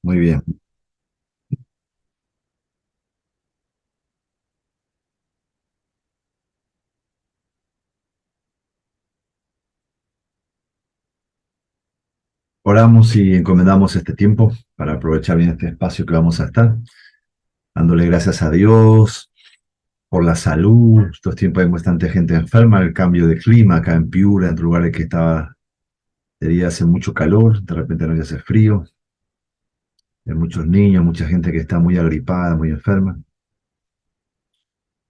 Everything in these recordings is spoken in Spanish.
Muy bien. Oramos y encomendamos este tiempo para aprovechar bien este espacio que vamos a estar, dándole gracias a Dios por la salud. Estos tiempos hay bastante gente enferma, el cambio de clima acá en Piura, en lugares que estaba, de día hace mucho calor, de repente no hace frío. Hay muchos niños, mucha gente que está muy agripada, muy enferma.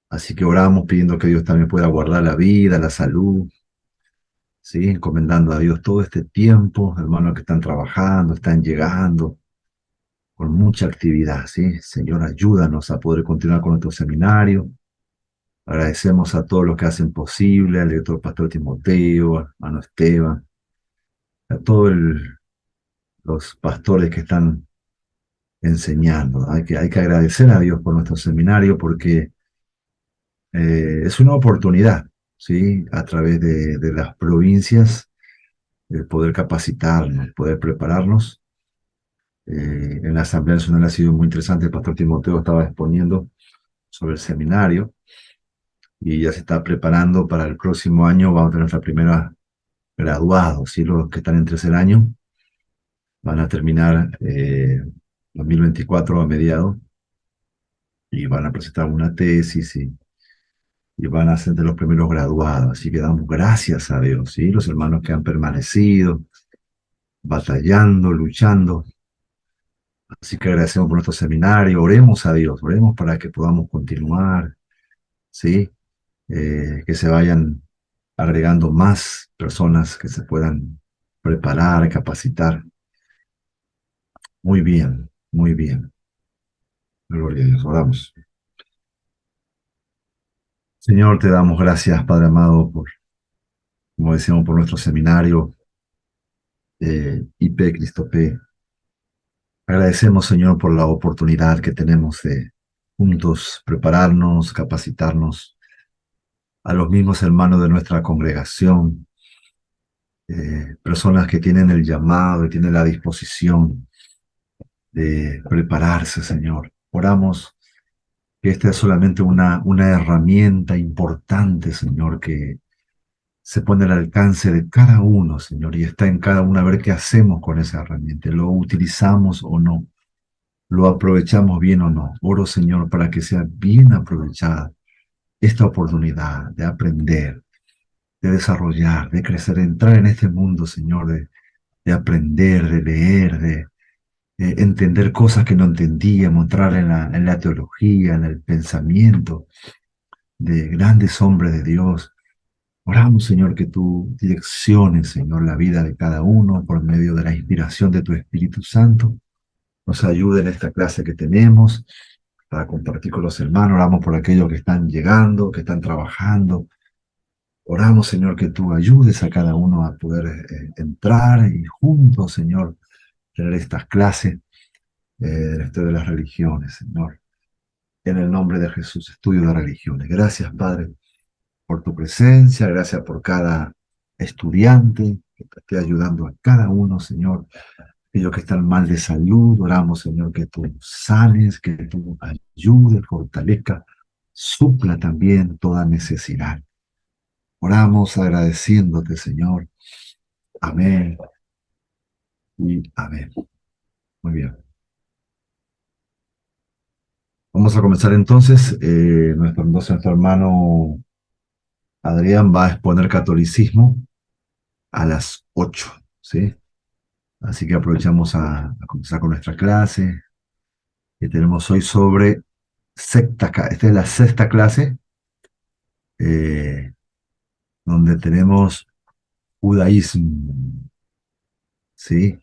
Así que oramos pidiendo que Dios también pueda guardar la vida, la salud, ¿sí? Encomendando a Dios todo este tiempo, hermanos que están trabajando, están llegando con mucha actividad, ¿sí? Señor, ayúdanos a poder continuar con nuestro seminario. Agradecemos a todos los que hacen posible, al director pastor Timoteo, a hermano Esteban, a todos los pastores que están enseñando. Hay que agradecer a Dios por nuestro seminario porque es una oportunidad, ¿sí? A través de las provincias, de poder capacitarnos, poder prepararnos. En la Asamblea Nacional ha sido muy interesante. El pastor Timoteo estaba exponiendo sobre el seminario y ya se está preparando para el próximo año. Vamos a tener nuestra primera graduados, ¿sí? Los que están en tercer año van a terminar 2024 a mediados y van a presentar una tesis y van a ser de los primeros graduados. Así que damos gracias a Dios, ¿sí? Los hermanos que han permanecido, batallando, luchando. Así que agradecemos por nuestro seminario, oremos a Dios, oremos para que podamos continuar, ¿sí? Que se vayan agregando más personas que se puedan preparar, capacitar. Muy bien, muy bien. Gloria a Dios, oramos. Señor, te damos gracias, Padre amado, por, como decíamos, por nuestro seminario IP Cristo P. Agradecemos, Señor, por la oportunidad que tenemos de juntos prepararnos, capacitarnos a los mismos hermanos de nuestra congregación, personas que tienen el llamado y tienen la disposición de prepararse, Señor. Oramos que esta es solamente una herramienta importante, Señor, que se pone al alcance de cada uno, Señor, y está en cada uno a ver qué hacemos con esa herramienta. ¿Lo utilizamos o no? ¿Lo aprovechamos bien o no? Oro, Señor, para que sea bien aprovechada esta oportunidad de aprender, de desarrollar, de crecer, de entrar en este mundo, Señor, de aprender, de leer, de entender cosas que no entendíamos, entrar en la teología, en el pensamiento de grandes hombres de Dios. Oramos, Señor, que tú direcciones, Señor, la vida de cada uno por medio de la inspiración de tu Espíritu Santo. Nos ayude en esta clase que tenemos para compartir con los hermanos. Oramos por aquellos que están llegando, que están trabajando. Oramos, Señor, que tú ayudes a cada uno a poder entrar y juntos, Señor, tener estas clases de la historia de las religiones, Señor. En el nombre de Jesús, estudio de religiones. Gracias, Padre, por tu presencia. Gracias por cada estudiante que te esté ayudando a cada uno, Señor. Aquellos que están mal de salud, oramos, Señor, que tú sanes, que tú ayudes, fortalezca, supla también toda necesidad. Oramos agradeciéndote, Señor. Amén y amén. Muy bien. Vamos a comenzar entonces. Nuestro hermano Adrián va a exponer catolicismo a las 8, ¿sí? Así que aprovechamos a comenzar con nuestra clase que tenemos hoy sobre esta es la sexta clase, eh, donde tenemos judaísmo, ¿sí?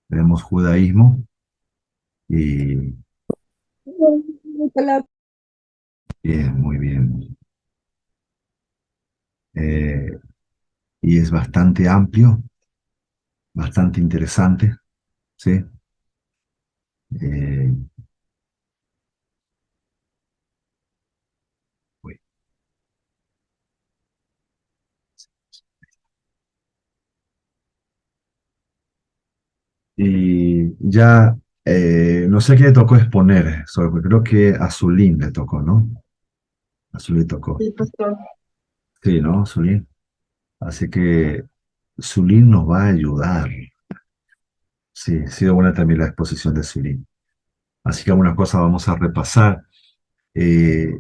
Tenemos judaísmo y bien, muy bien. Eh, y es bastante amplio, bastante interesante, ¿sí? Eh, uy. Y ya No sé a quién le tocó exponer, creo que a Zulín le tocó, ¿no? A Zulín le tocó. Sí, pastor. Sí, ¿no? Zulín. Así que Zulín nos va a ayudar. Sí, ha sido buena también la exposición de Zulín. Así que algunas cosas vamos a repasar. Eh,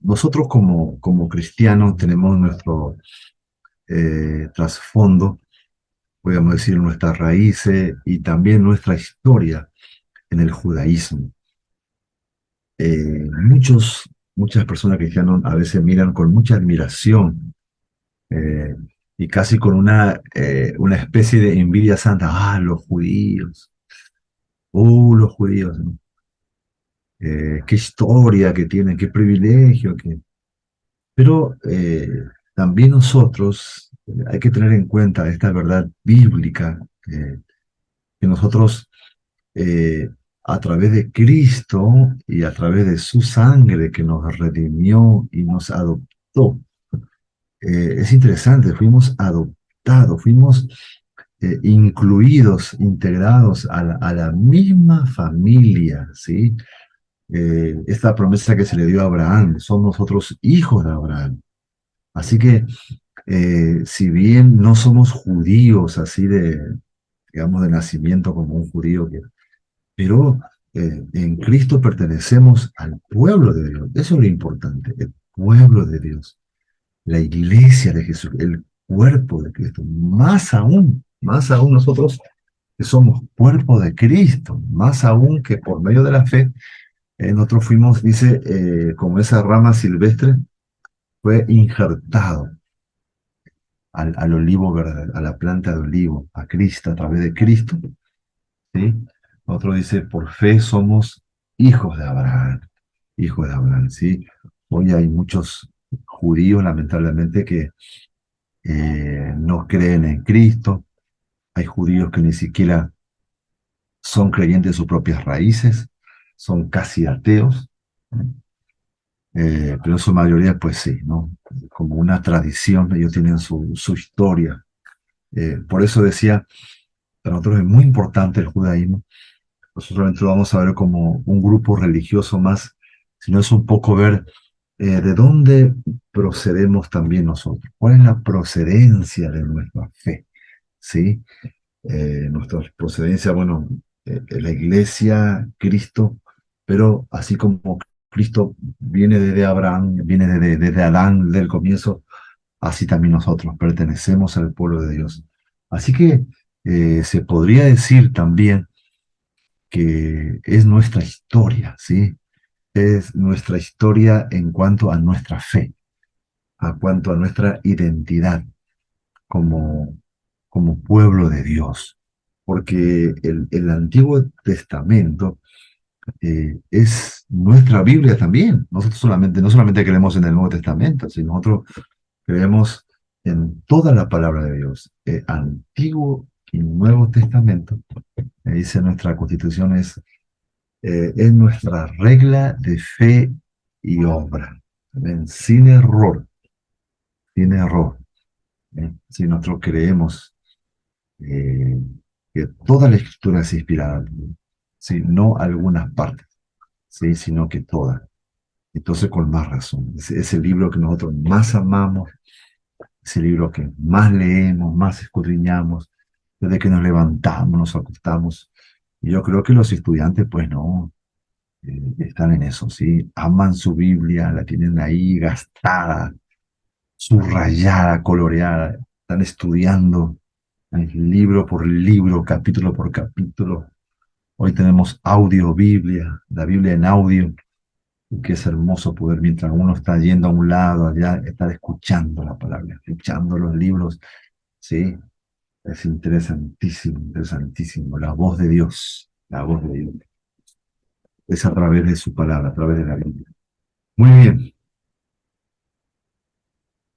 Nosotros como cristianos tenemos nuestro trasfondo, podríamos decir nuestras raíces y también nuestra historia en el judaísmo. Muchas personas cristianas a veces miran con mucha admiración eh, y casi con una especie de envidia santa. Ah, los judíos, ¿no? Qué historia que tienen, qué privilegio. Pero también nosotros hay que tener en cuenta esta verdad bíblica, que nosotros eh, a través de Cristo y a través de su sangre que nos redimió y nos adoptó. Es interesante, fuimos adoptados, fuimos incluidos, integrados a la misma familia, ¿sí? Esta promesa que se le dio a Abraham, somos nosotros hijos de Abraham. Así que, si bien no somos judíos así digamos, de nacimiento como un judío, pero en Cristo pertenecemos al pueblo de Dios. Eso es lo importante, el pueblo de Dios, la iglesia de Jesús, el cuerpo de Cristo. Más aún nosotros que somos cuerpo de Cristo, más aún que por medio de la fe, nosotros fuimos, dice, como esa rama silvestre, fue injertado al olivo verde, a la planta de olivo, a Cristo, a través de Cristo, ¿sí? Otro dice, por fe somos hijos de Abraham, hijos de Abraham, ¿sí? Hoy hay muchos judíos, lamentablemente, que no creen en Cristo. Hay judíos que ni siquiera son creyentes de sus propias raíces, son casi ateos, ¿no? Pero en su mayoría, pues sí, ¿no? Como una tradición, ellos tienen su historia. Por eso decía, para nosotros es muy importante el judaísmo. Nosotros solamente lo vamos a ver como un grupo religioso más, sino es un poco ver de dónde procedemos también nosotros. ¿Cuál es la procedencia de nuestra fe? ¿Sí? Nuestra procedencia, bueno, la iglesia, Cristo, pero así como Cristo viene desde Abraham, viene desde Adán, desde el comienzo, así también nosotros pertenecemos al pueblo de Dios. Así que se podría decir también que es nuestra historia, ¿sí? Es nuestra historia en cuanto a nuestra fe, a cuanto a nuestra identidad como, como pueblo de Dios. Porque el Antiguo Testamento es nuestra Biblia también. Nosotros no solamente creemos en el Nuevo Testamento, sino nosotros creemos en toda la palabra de Dios. Antiguo y Nuevo Testamento, dice nuestra Constitución, es nuestra regla de fe y obra. ¿Ven? Sin error, sin error. Si nosotros creemos eh, que toda la escritura es inspirada, ¿sí? No algunas partes, ¿sí? Sino que toda. Entonces, con más razón, es el libro que nosotros más amamos, es el libro que más leemos, más escudriñamos, desde que nos levantamos, nos acostamos. Y yo creo que los estudiantes, pues no, están en eso, ¿sí? Aman su Biblia, la tienen ahí gastada, subrayada, coloreada, están estudiando libro por libro, capítulo por capítulo. Hoy tenemos audio Biblia, la Biblia en audio, y que es hermoso poder, mientras uno está yendo a un lado, allá, estar escuchando la palabra, escuchando los libros, ¿sí? Es interesantísimo, interesantísimo. La voz de Dios, la voz de Dios. Es a través de su palabra, a través de la Biblia. Muy bien.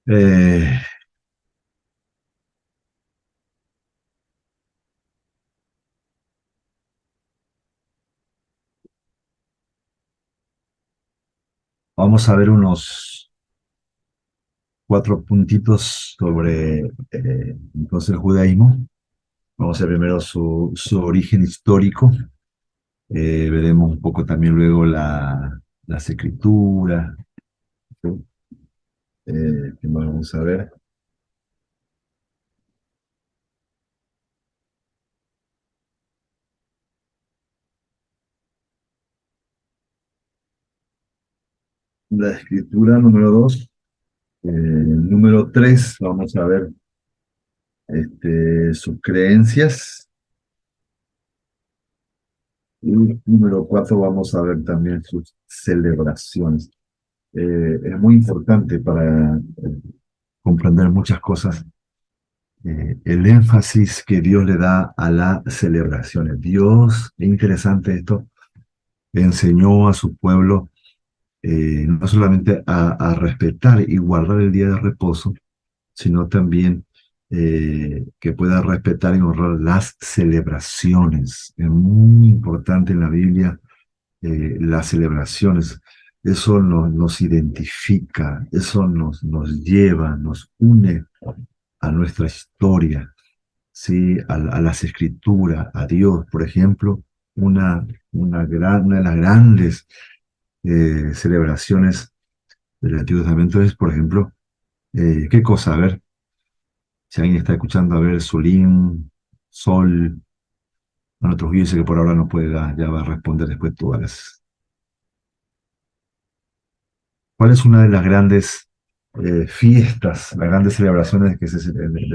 Eh, Vamos a ver unos cuatro puntitos sobre entonces el judaísmo. Vamos a ver primero su origen histórico. Veremos un poco también luego las escrituras, ¿sí? ¿Qué más vamos a ver? La escritura número 2. Número 3, vamos a ver sus creencias. Y número 4, vamos a ver también sus celebraciones. Es muy importante para comprender muchas cosas, el énfasis que Dios le da a las celebraciones. Dios, es interesante esto, enseñó a su pueblo no solamente a respetar y guardar el día de reposo, sino también que pueda respetar y honrar las celebraciones. Es muy importante en la Biblia las celebraciones. Eso nos identifica, eso nos lleva, nos une a nuestra historia, ¿sí? A las escrituras, a Dios. Por ejemplo, una de las grandes celebraciones del Antiguo Testamento es, por ejemplo, ¿qué cosa? A ver, si alguien está escuchando, a ver, Solín, Sol, bueno, Trujillo dice que por ahora no puede, ya va a responder después todas las. ¿Cuál es una de las grandes fiestas, las grandes celebraciones del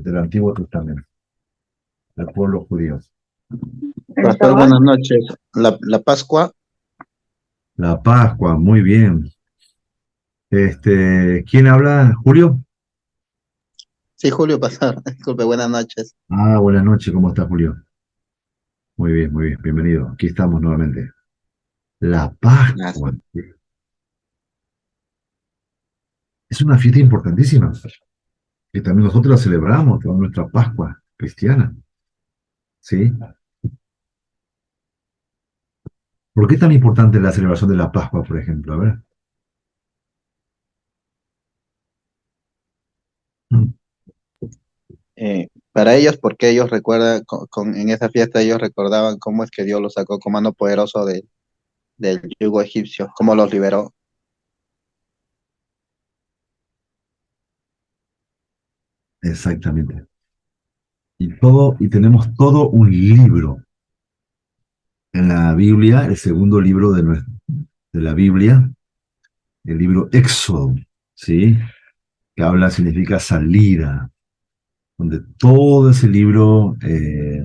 del Antiguo Testamento, del pueblo judío? Pastor, buenas noches. La Pascua, La Pascua, muy bien. ¿Quién habla? ¿Julio? sí, Julio Pastor, disculpe, buenas noches. Ah, buenas noches, ¿cómo estás, Julio? Muy bien, bienvenido. Aquí estamos nuevamente. La Pascua. Gracias. Es una fiesta importantísima, que también nosotros la celebramos, toda nuestra Pascua cristiana, ¿sí? ¿Por qué es tan importante la celebración de la Pascua, por ejemplo? A ver. Mm. Para ellos, porque ellos recuerdan, en esa fiesta ellos recordaban cómo es que Dios los sacó con mano poderoso del yugo egipcio, cómo los liberó. Exactamente. Y tenemos todo un libro en la Biblia, el segundo libro de la Biblia, el libro Éxodo, ¿sí? Que habla, significa salida, donde todo ese libro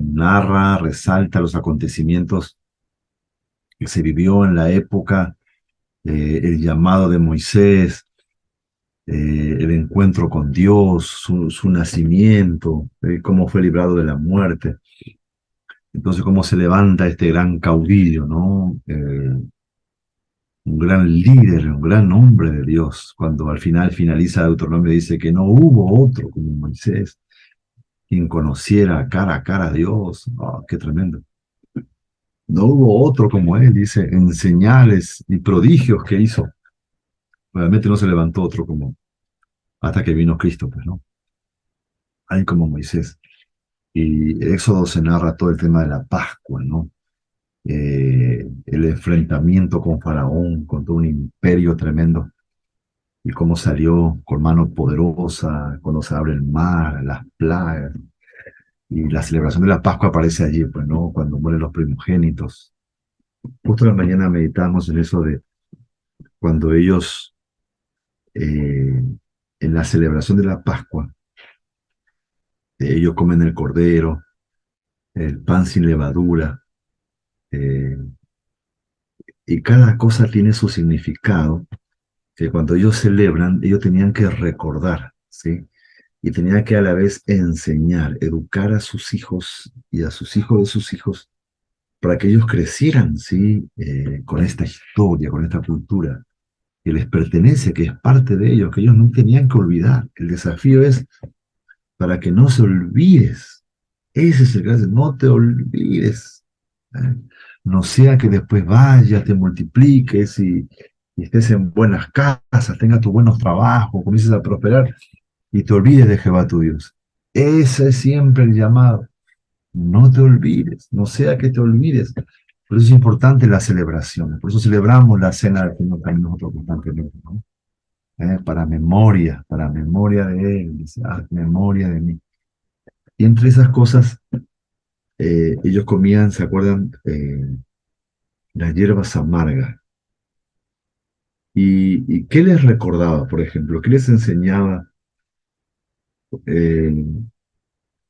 narra, resalta los acontecimientos que se vivió en la época, el llamado de Moisés, el encuentro con Dios, su nacimiento, cómo fue librado de la muerte. Entonces, cómo se levanta este gran caudillo, ¿no? Un gran líder, un gran hombre de Dios, cuando al final finaliza Deuteronomio, dice que no hubo otro como Moisés, quien conociera cara a cara a Dios. Oh, qué tremendo. No hubo otro como él, dice, en señales y prodigios que hizo. Realmente no se levantó otro como, hasta que vino Cristo, pues, ¿no? Hay como Moisés. Y Éxodo se narra todo el tema de la Pascua, ¿no? El enfrentamiento con Faraón, con todo un imperio tremendo, y cómo salió con mano poderosa, cuando se abre el mar, las plagas, y la celebración de la Pascua aparece allí, pues, ¿no? Cuando mueren los primogénitos. Justo en la mañana meditamos en eso de cuando ellos, en la celebración de la Pascua, ellos comen el cordero, el pan sin levadura, eh, y cada cosa tiene su significado, que cuando ellos celebran, ellos tenían que recordar, ¿sí? Y tenían que a la vez enseñar, educar a sus hijos y a sus hijos de sus hijos para que ellos crecieran, ¿sí? Con esta historia, con esta cultura que les pertenece, que es parte de ellos, que ellos no tenían que olvidar. El desafío es para que no se olvides. Ese es el gran, no te olvides. ¿Eh? No sea que después vayas, te multipliques y estés en buenas casas, tengas tus buenos trabajos, comiences a prosperar y te olvides de Jehová tu Dios. Ese es siempre el llamado. No te olvides, no sea que te olvides, Por eso es importante la celebración. Por eso celebramos la cena del Señor también nosotros constantemente, ¿no? Para memoria de Él, dice, haz memoria de mí. Y entre esas cosas, ellos comían, ¿se acuerdan? Las hierbas amargas. ¿Y qué les recordaba, por ejemplo? ¿Qué les enseñaba eh,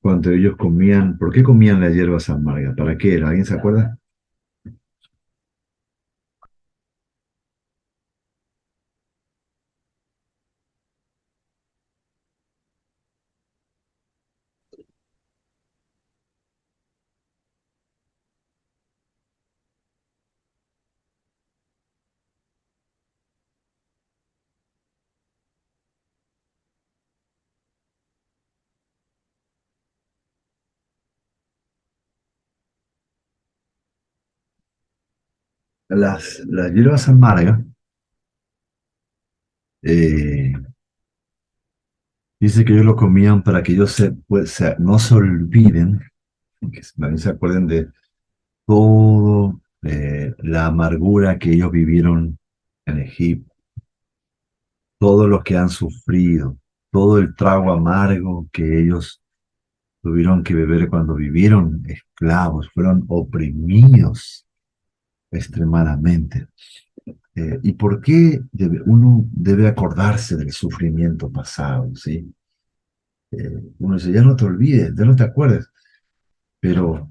cuando ellos comían? ¿Por qué comían las hierbas amargas? ¿Para qué era? ¿Alguien se acuerda? Las hierbas amargas, eh, dice que ellos lo comían para que ellos no se olviden, que también se acuerden de todo la amargura que ellos vivieron en Egipto, todo lo que han sufrido, todo el trago amargo que ellos tuvieron que beber cuando vivieron esclavos, fueron oprimidos extremadamente. ¿Y por qué uno debe acordarse del sufrimiento pasado? ¿Sí? Uno dice, ya no te olvides, ya no te acuerdes, pero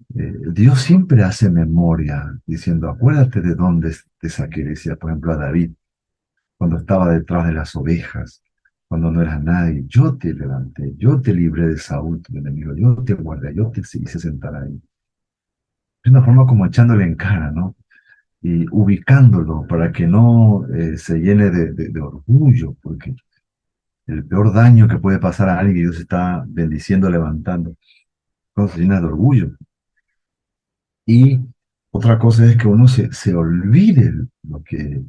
Dios siempre hace memoria, diciendo, acuérdate de dónde te saqué, decía, por ejemplo, a David, cuando estaba detrás de las ovejas, cuando no eras nadie, yo te levanté, yo te libré de Saúl, tu enemigo, yo te guardé, yo te hice sentar ahí. Es una forma como echándole en cara, ¿no? Y ubicándolo para que no se llene de orgullo, porque el peor daño que puede pasar a alguien que Dios está bendiciendo, levantando, cuando se llena de orgullo. Y otra cosa es que uno se olvide lo que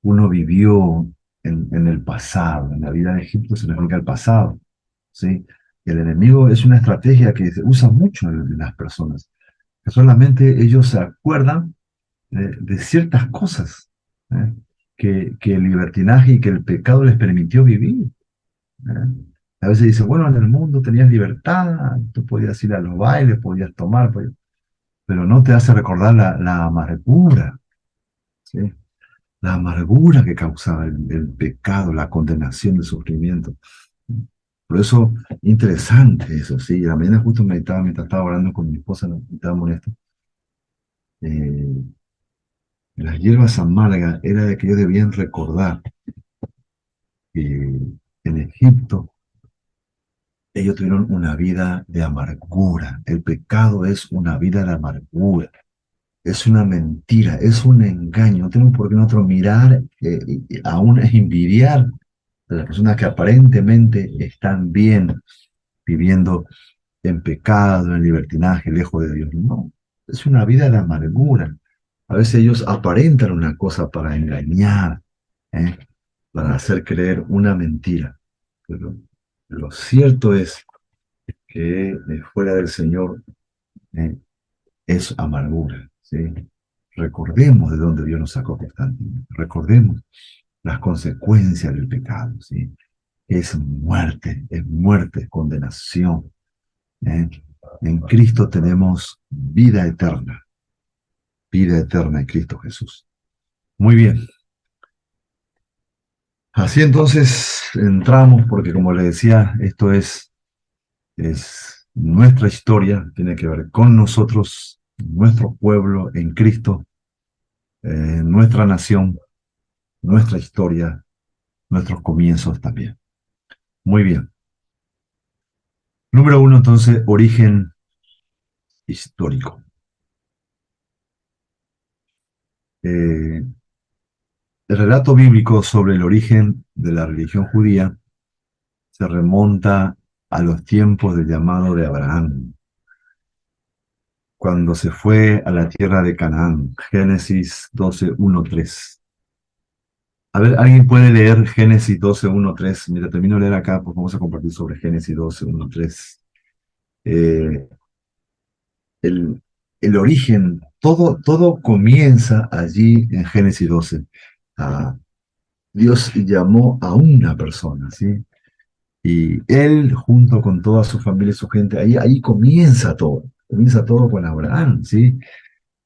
uno vivió en el pasado. En la vida de Egipto se significa el pasado, ¿sí? Y el enemigo es una estrategia que se usa mucho en las personas, que solamente ellos se acuerdan de ciertas cosas, ¿eh? Que el libertinaje y que el pecado les permitió vivir. ¿Eh? A veces dicen, bueno, en el mundo tenías libertad, tú podías ir a los bailes, podías tomar, pero no te hace recordar la amargura, ¿sí? La amargura que causaba el pecado, la condenación, el sufrimiento. Por eso, interesante eso, sí. La mañana justo meditaba mientras estaba hablando con mi esposa, estábamos en esto. Eh, las hierbas amargas era de que ellos debían recordar que en Egipto ellos tuvieron una vida de amargura. El pecado es una vida de amargura. Es una mentira, es un engaño. No tenemos por qué nosotros mirar, y aún es envidiar de las personas que aparentemente están bien viviendo en pecado, en libertinaje, lejos de Dios. No, es una vida de amargura. A veces ellos aparentan una cosa para engañar, ¿eh? Para hacer creer una mentira. Pero lo cierto es que fuera del Señor eh, es amargura, ¿sí? Recordemos de dónde Dios nos sacó constantemente. Recordemos las consecuencias del pecado, ¿sí? Es muerte, es condenación. ¿Eh? En Cristo tenemos vida eterna en Cristo Jesús. Muy bien. Así entonces entramos, porque como le decía, esto es nuestra historia, tiene que ver con nosotros, nuestro pueblo en Cristo, nuestra nación, nuestra historia, nuestros comienzos también. Muy bien. Número uno, entonces, origen histórico. Eh, el relato bíblico sobre el origen de la religión judía se remonta a los tiempos del llamado de Abraham, cuando se fue a la tierra de Canaán. Génesis 12, 1, 3. A ver, ¿alguien puede leer Génesis 12, 1, 3? Mira, termino de leer acá, pues vamos a compartir sobre Génesis 12, 1, 3. Eh, el, el origen todo comienza allí en Génesis 12. Ah, Dios llamó a una persona, ¿sí? Y él, junto con toda su familia y su gente, ahí comienza todo con Abraham, ¿sí?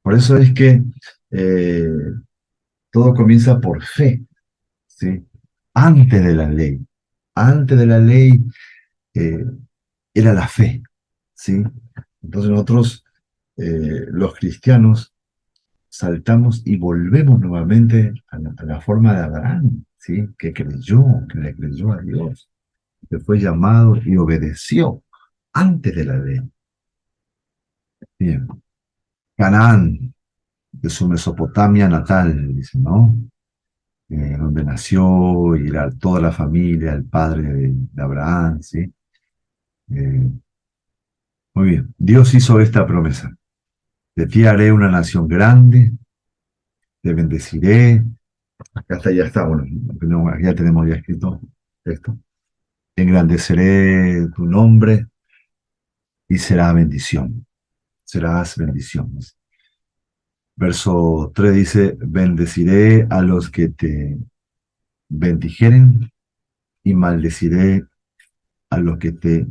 Por eso es que eh, todo comienza por fe, ¿sí? Antes de la ley. Antes de la ley eh, era la fe, ¿sí? Entonces nosotros, los cristianos, saltamos y volvemos nuevamente a la forma de Abraham, ¿sí? Que le creyó a Dios, que fue llamado y obedeció antes de la ley. Bien. Canaán, de su Mesopotamia natal, dice, ¿no? Donde nació y era toda la familia, el padre de Abraham, ¿sí? Eh, Muy bien. Dios hizo esta promesa. De ti haré una nación grande, te bendeciré. Hasta ya está, bueno, ya tenemos ya escrito esto. Engrandeceré tu nombre y será bendición. Serás bendición. Verso 3 dice, bendeciré a los que te bendijeren y maldeciré a los que te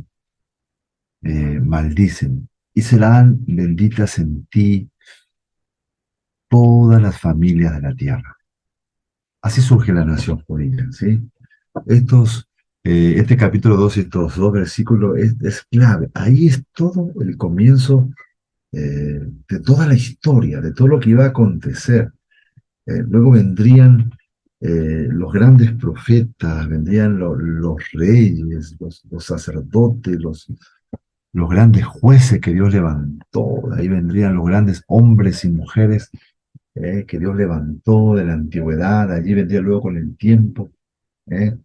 maldicen. Y serán benditas en ti todas las familias de la tierra. Así surge la nación judía, ¿sí? Este capítulo 2 y estos dos versículos es clave. Ahí es todo el comienzo de toda la historia, de todo lo que iba a acontecer. Luego vendrían los grandes profetas, vendrían los reyes, los sacerdotes, los grandes jueces que Dios levantó. De ahí vendrían los grandes hombres y mujeres que Dios levantó de la antigüedad. Allí vendría luego con el tiempo. eh,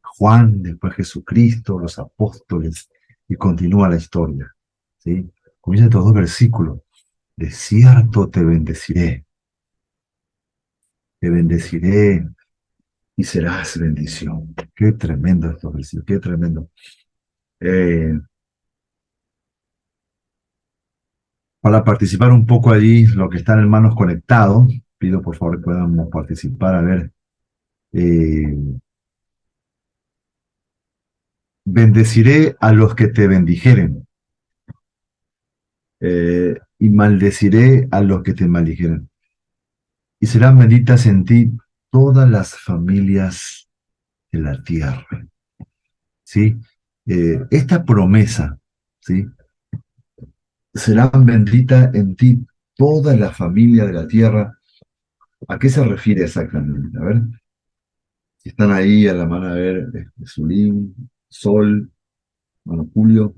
Juan, después Jesucristo, los apóstoles, y continúa la historia. ¿Sí? Comienza estos dos versículos. De cierto te bendeciré y serás bendición. Qué tremendo estos versículos, qué tremendo. Eh, para participar un poco allí, lo que están hermanos conectados, pido por favor que podamos participar. A ver, eh, bendeciré a los que te bendijeren y maldeciré a los que te maldijeren. Y serán benditas en ti todas las familias de la tierra. ¿Sí? Esta promesa, ¿sí? Serán benditas en ti toda la familia de la tierra. ¿A qué se refiere exactamente? A ver, si están ahí a la mano, a ver, Zulín, Sol, bueno, Julio.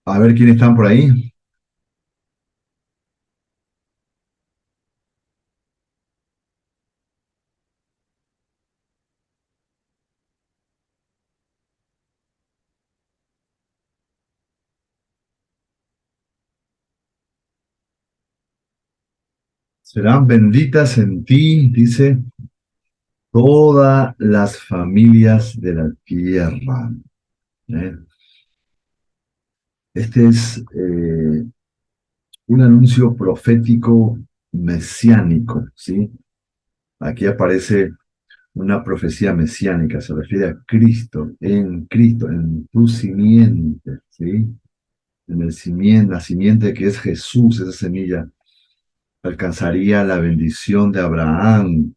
A ver quiénes están por ahí. Serán benditas en ti, dice, todas las familias de la tierra. ¿Eh? Este es un anuncio profético mesiánico, ¿sí? Aquí aparece una profecía mesiánica, se refiere a Cristo, en tu simiente, ¿sí? En el simiente, la simiente que es Jesús, esa semilla, alcanzaría la bendición de Abraham,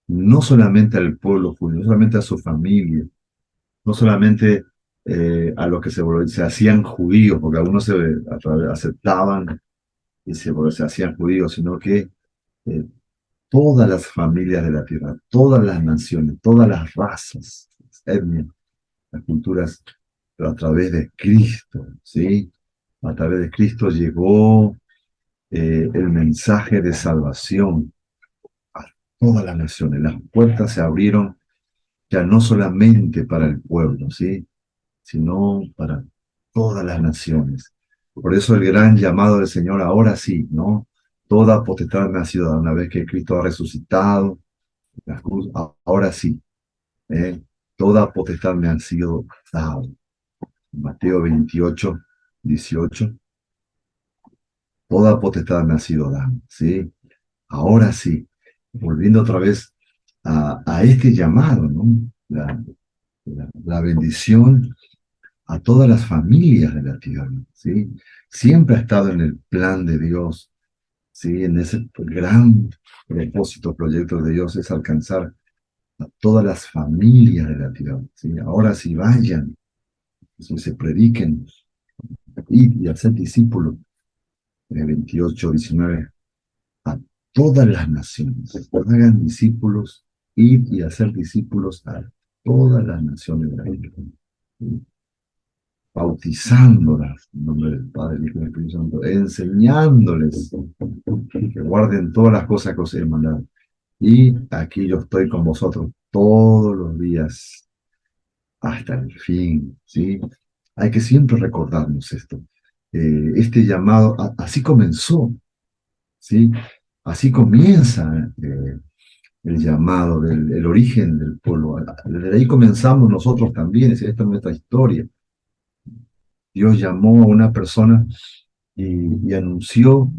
no solamente al pueblo judío, no solamente a su familia, no solamente a los que se hacían judíos, porque algunos aceptaban y se hacían judíos, sino que eh, todas las familias de la tierra, todas las naciones, todas las razas. etnias, las culturas, pero a través de Cristo, ¿sí? A través de Cristo llegó el mensaje de salvación a todas las naciones. Las puertas se abrieron ya no solamente para el pueblo, ¿sí? Sino para todas las naciones. Por eso el gran llamado del Señor, ahora sí, ¿no? Toda potestad me ha sido dada una vez que Cristo ha resucitado, la cruz, ahora sí, ¿eh? Toda potestad me ha sido dada. Mateo 28, 18, toda potestad me ha sido dada, ¿sí? Ahora sí, volviendo otra vez a este llamado, ¿no? La bendición a todas las familias de la tierra, ¿sí? Siempre ha estado en el plan de Dios, ¿sí? En ese gran propósito, proyecto de Dios es alcanzar a todas las familias de la tierra, ¿sí? Ahora sí vayan, ¿sí? Se prediquen, y hacer discípulos, 28, 19, a todas las naciones, hagan discípulos, ir y hacer discípulos a todas las naciones de la tierra, ¿sí? Bautizándolas en nombre del Padre, del Hijo y del Espíritu Santo, enseñándoles que guarden todas las cosas que os he mandado. Y aquí yo estoy con vosotros todos los días hasta el fin, ¿sí? Hay que siempre recordarnos esto. Este llamado, así comenzó, ¿sí? Así comienza el llamado, el origen del pueblo. Desde ahí comenzamos nosotros también, esta es nuestra historia. Dios llamó a una persona y anunció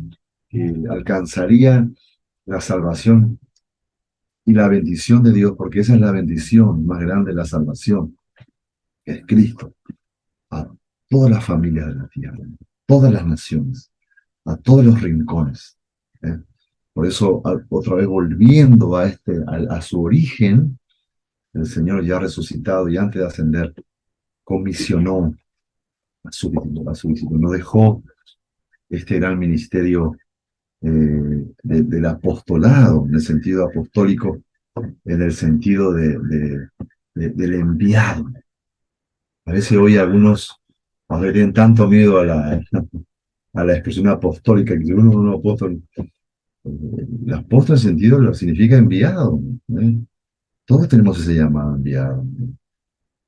que alcanzaría la salvación y la bendición de Dios, porque esa es la bendición más grande de la salvación, que es Cristo, a todas las familias de la tierra, todas las naciones, a todos los rincones. ¿Eh? Por eso, otra vez volviendo a su origen, el Señor ya resucitado y antes de ascender, comisionó a su discípulo, no dejó este gran ministerio del apostolado, en el sentido apostólico, en el sentido del enviado. A veces hoy algunos tienen tanto miedo a la expresión apostólica, que uno es un apóstol. El apóstol en sentido significa enviado, ¿eh? Todos tenemos ese llamado enviado.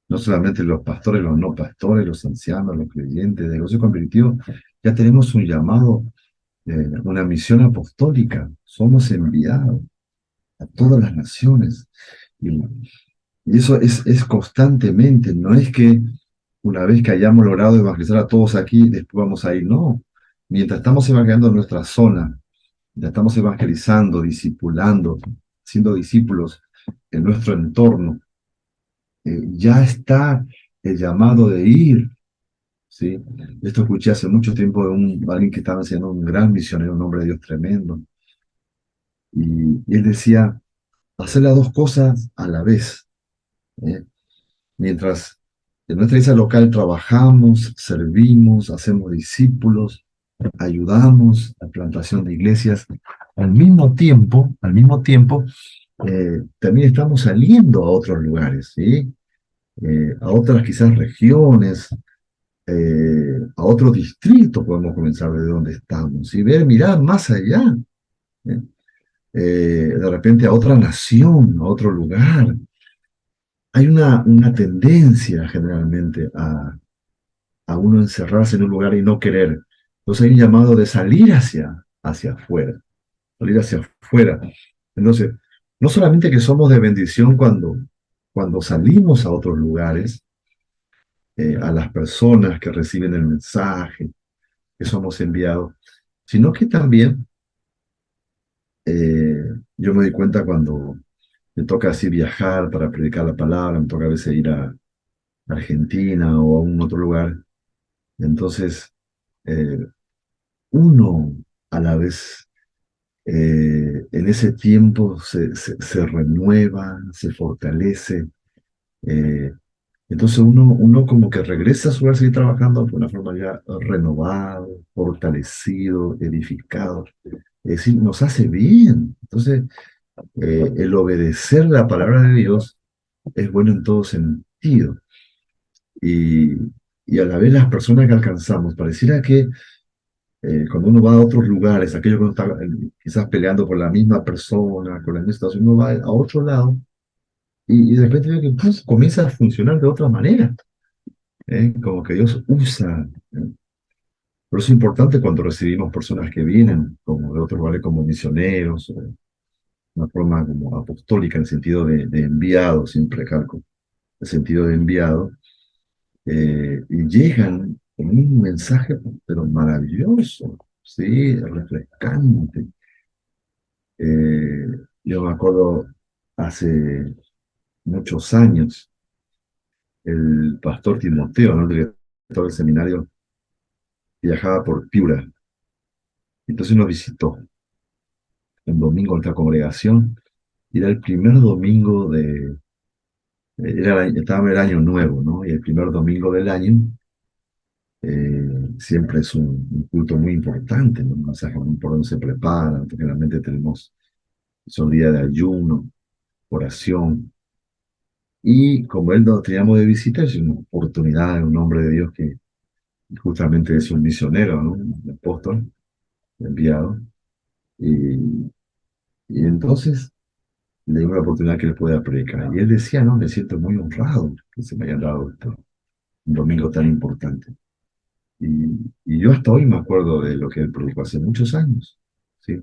No solamente los pastores, los no pastores, los ancianos, los creyentes, de negocio convertido, ya tenemos un llamado, una misión apostólica. Somos enviados a todas las naciones. Y eso es constantemente, no es que una vez que hayamos logrado evangelizar a todos aquí, después vamos a ir, no. Mientras estamos evangelizando en nuestra zona, ya estamos evangelizando, discipulando, siendo discípulos en nuestro entorno, ya está el llamado de ir, ¿sí? Esto escuché hace mucho tiempo de alguien que estaba enseñando, un gran misionero, un hombre de Dios tremendo, y él decía, hacer las dos cosas a la vez, ¿eh? Mientras en nuestra iglesia local trabajamos, servimos, hacemos discípulos, ayudamos a la plantación de iglesias, al mismo tiempo, también estamos saliendo a otros lugares, ¿sí? A otras quizás regiones, a otros distritos podemos comenzar desde donde estamos y mirar más allá, ¿eh? De repente a otra nación, a otro lugar. Hay una tendencia generalmente a uno encerrarse en un lugar y no querer. Entonces hay un llamado de salir hacia afuera, salir hacia afuera. Entonces, no solamente que somos de bendición cuando salimos a otros lugares, a las personas que reciben el mensaje, que somos enviados, sino que también eh, yo me doy cuenta cuando me toca así viajar para predicar la palabra, me toca a veces ir a Argentina o a un otro lugar. Entonces, eh, uno a la vez en ese tiempo se renueva, se fortalece. eh, entonces uno como que regresa a su lugar, seguir trabajando de una forma ya renovado, fortalecido, edificado. Es decir, nos hace bien. Entonces, el obedecer la palabra de Dios es bueno en todo sentido. sentido. Y, y a la vez las personas que alcanzamos, pareciera que cuando uno va a otros lugares, aquello que uno está quizás peleando por la misma persona, con la misma situación, uno va a otro lado y de repente ve que pues, comienza a funcionar de otra manera, como que Dios usa. Por eso es importante cuando recibimos personas que vienen como de otros lugares como misioneros, una forma como apostólica en el sentido de enviado, siempre recalco, el sentido de enviado, y llegan con un mensaje, pero maravilloso, ¿sí? Refrescante. Eh, yo me acuerdo hace muchos años, el pastor Timoteo, ¿no? El director del seminario, viajaba por Piura. Entonces nos visitó un domingo en nuestra congregación, y era el primer domingo estaba el año nuevo, ¿no? Y el primer domingo del año siempre es un culto muy importante, ¿no? O sea, por donde se prepara, generalmente tenemos esos días de ayuno, oración. Y como él nos teníamos de visita, es una oportunidad de un hombre de Dios que justamente es un misionero, ¿no? Un apóstol, enviado. Y, y entonces le dio la oportunidad que él pueda predicar. Y él decía, no, me siento muy honrado que se me haya dado un domingo tan importante. Y yo hasta hoy me acuerdo de lo que él predicó hace muchos años, ¿sí?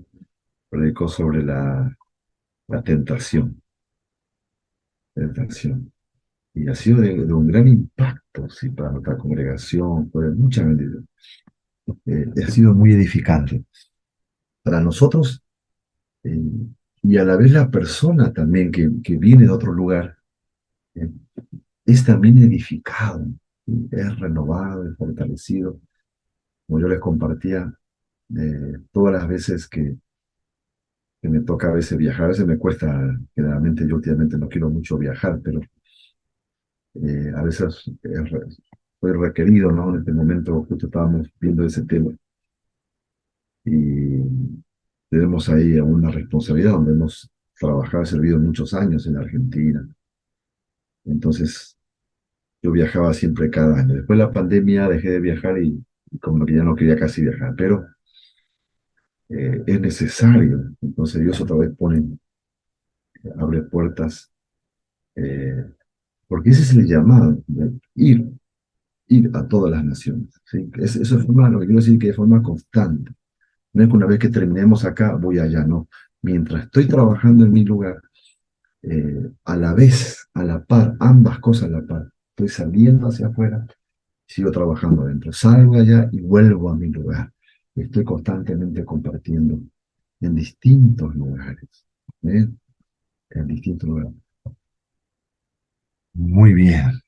Predicó sobre la tentación. Y ha sido de un gran impacto, ¿sí? Para nuestra congregación, fue de mucha bendición. Ha sido muy edificante para nosotros, eh, y a la vez la persona también que viene de otro lugar, eh, es también edificado, ¿sí? Es renovado, es fortalecido. Como yo les compartía, todas las veces que me toca a veces viajar, a veces me cuesta, generalmente yo últimamente no quiero mucho viajar, pero a veces soy requerido, ¿no? En este momento justo estábamos viendo ese tema y tenemos ahí una responsabilidad donde hemos trabajado, servido muchos años en Argentina. Entonces yo viajaba siempre cada año. Después de la pandemia dejé de viajar y como que ya no quería casi viajar, pero es necesario. Entonces Dios otra vez abre puertas, eh, porque ese es el llamado, de ir a todas las naciones, ¿sí? Eso es forma, lo que quiero decir que de forma constante. No es que una vez que terminemos acá, voy allá, no. Mientras estoy trabajando en mi lugar, a la vez, a la par, ambas cosas a la par. Estoy saliendo hacia afuera, sigo trabajando adentro. Salgo allá y vuelvo a mi lugar. Estoy constantemente compartiendo en distintos lugares, ¿eh? En distintos lugares. Muy bien.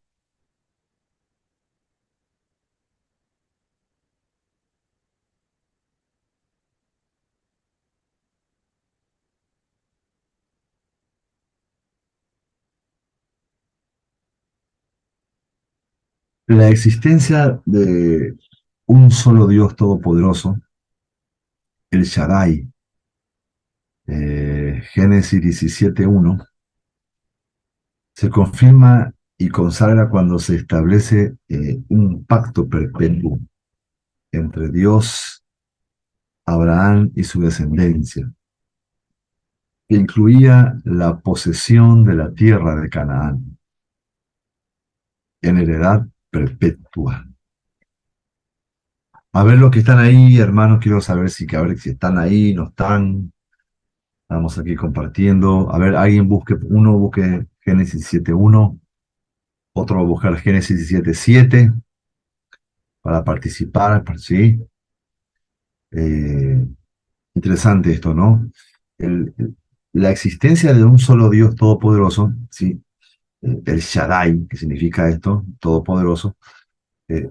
La existencia de un solo Dios todopoderoso, el Shaddai, Génesis 17:1, se confirma y consagra cuando se establece un pacto perpetuo entre Dios, Abraham y su descendencia, que incluía la posesión de la tierra de Canaán en heredad perpetua. A ver los que están ahí, hermanos, quiero saber a ver si están ahí, no están. Estamos aquí compartiendo. A ver, alguien busque Génesis 7:1, otro va a buscar Génesis 7:7 para participar, ¿sí? Eh, Interesante esto, ¿no? La existencia de un solo Dios todopoderoso, ¿sí? El Shaddai, que significa esto, todopoderoso,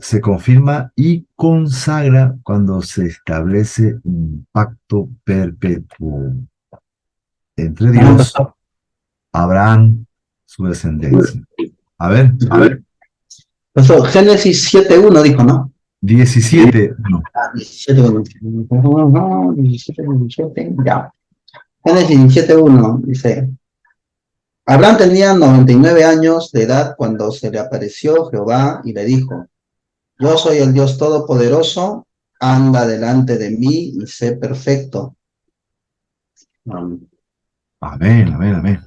se confirma y consagra cuando se establece un pacto perpetuo entre Dios, Abraham, su descendencia. A ver, Pasó Génesis 7:1 dijo, ¿no? 17, no, 17:1. Ya. Génesis 17:1 dice, Abraham tenía 99 años de edad cuando se le apareció Jehová y le dijo, yo soy el Dios Todopoderoso, anda delante de mí y sé perfecto. Amén. Amén, amén, amén.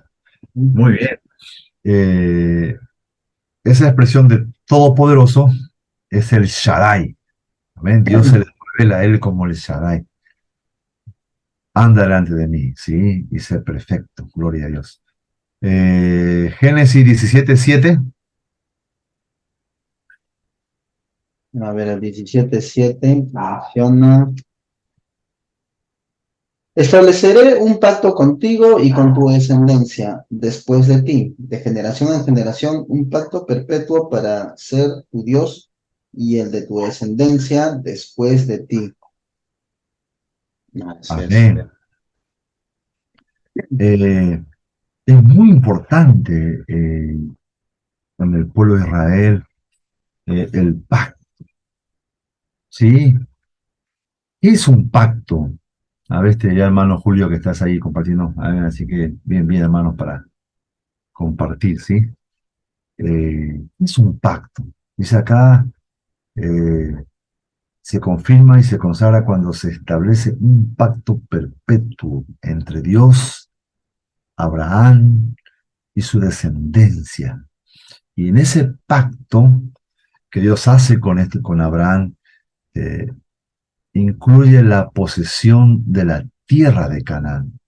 Muy bien. Esa expresión de todopoderoso es el Shaddai. Amén. Dios se le revela a él como el Shaddai. Anda delante de mí, ¿sí? Y sé perfecto. Gloria a Dios. Génesis 17:7. A ver, el 17:7 menciona, estableceré un pacto contigo y con tu descendencia después de ti, de generación en generación, un pacto perpetuo para ser tu Dios y el de tu descendencia después de ti. Así es. Amén. Eh, es muy importante en el pueblo de Israel el pacto, ¿sí? ¿Qué es un pacto? A ver, ya hermano Julio que estás ahí compartiendo, así que bien, bien hermanos para compartir, ¿sí? ¿Qué es un pacto? Dice acá, eh, se confirma y se consagra cuando se establece un pacto perpetuo entre Dios, Abraham y su descendencia. Y en ese pacto que Dios hace con Abraham, eh, incluye la posesión de la tierra de Canaán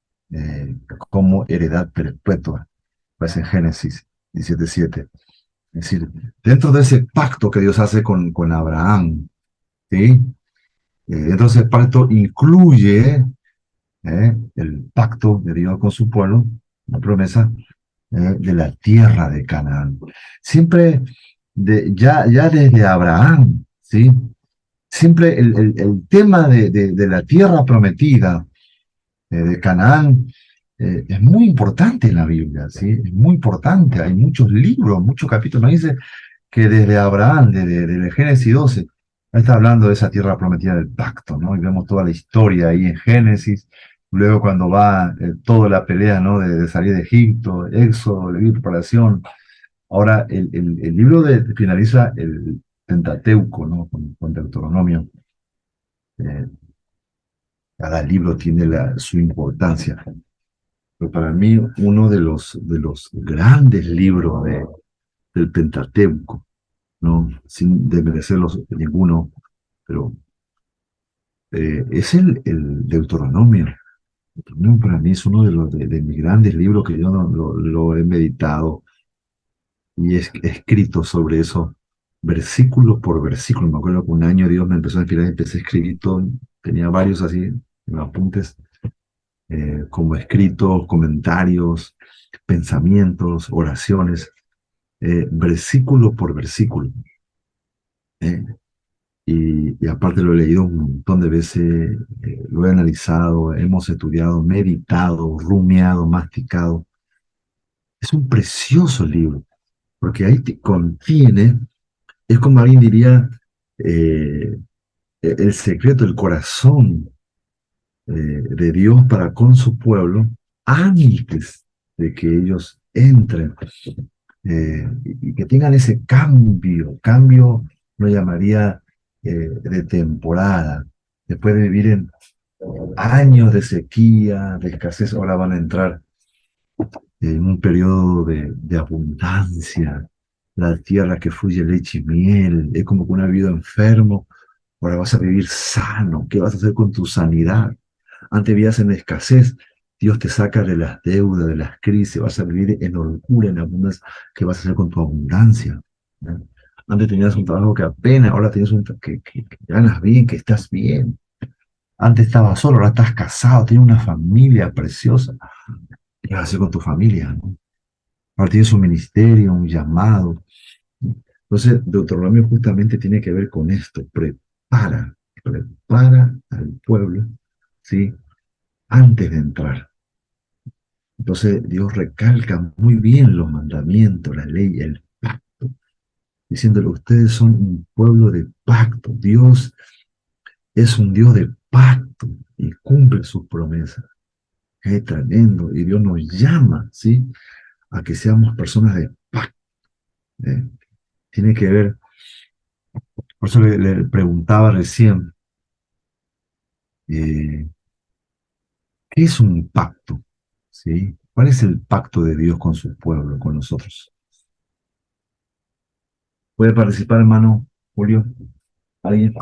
como heredad perpetua, pues en Génesis 17:7. Es decir, dentro de ese pacto que Dios hace con Abraham, ¿sí? Dentro de ese pacto incluye el pacto de Dios con su pueblo, la promesa de la tierra de Canaán. Siempre, ya desde Abraham, ¿sí? Siempre el tema de la tierra prometida de Canaán es muy importante en la Biblia, ¿sí? Es muy importante. Hay muchos libros, muchos capítulos. Nos dice que desde Abraham, desde Génesis 12, está hablando de esa tierra prometida del pacto, ¿no? Y vemos toda la historia ahí en Génesis. Luego cuando va toda la pelea, ¿no? De salir de Egipto, Éxodo, de preparación. Ahora, el libro finaliza el Pentateuco, ¿no? Con Deuteronomio. Eh, Cada libro tiene su importancia. Pero para mí, uno de los grandes libros del Pentateuco, ¿no? Sin desmerecerlos ninguno, pero es el Deuteronomio. Deuteronomio para mí es uno de mis grandes libros que yo no, lo he meditado y he escrito sobre eso, versículo por versículo. Me acuerdo que un año Dios me empezó a inspirar y empecé a escribir todo. Tenía varios así en apuntes como escritos, comentarios, pensamientos, oraciones, versículo por versículo. ¿Eh? Y aparte lo he leído un montón de veces, lo he analizado, hemos estudiado, meditado, rumiado, masticado. Es un precioso libro, porque ahí te contiene, es como alguien diría, el secreto, el corazón de Dios para con su pueblo antes de que ellos entren y que tengan ese cambio lo llamaría de temporada, después de vivir en años de sequía, de escasez, ahora van a entrar en un periodo de abundancia, la tierra que fluye leche y miel, es como que uno ha vivido enfermo, ahora vas a vivir sano, ¿qué vas a hacer con tu sanidad? Antes vivías en escasez, Dios te saca de las deudas, de las crisis, vas a vivir en holgura, en abundancia. ¿Qué vas a hacer con tu abundancia? ¿No? Antes tenías un trabajo que apenas, ahora tienes que ganas bien, que estás bien. Antes estabas solo, ahora estás casado, tienes una familia preciosa. ¿Qué vas a hacer con tu familia? ¿No? Ahora tienes un ministerio, un llamado. Entonces, Deuteronomio justamente tiene que ver con esto. Prepara al pueblo, ¿sí? Antes de entrar. Entonces Dios recalca muy bien los mandamientos, la ley, el pacto, diciéndole, ustedes son un pueblo de pacto. Dios es un Dios de pacto y cumple sus promesas. Es tremendo. Y Dios nos llama, ¿sí? a que seamos personas de pacto. ¿Eh? Tiene que ver, por eso le preguntaba recién, eh, ¿qué es un pacto? ¿Sí? ¿Cuál es el pacto de Dios con su pueblo, con nosotros? ¿Puede participar, hermano Julio? ¿Alguien?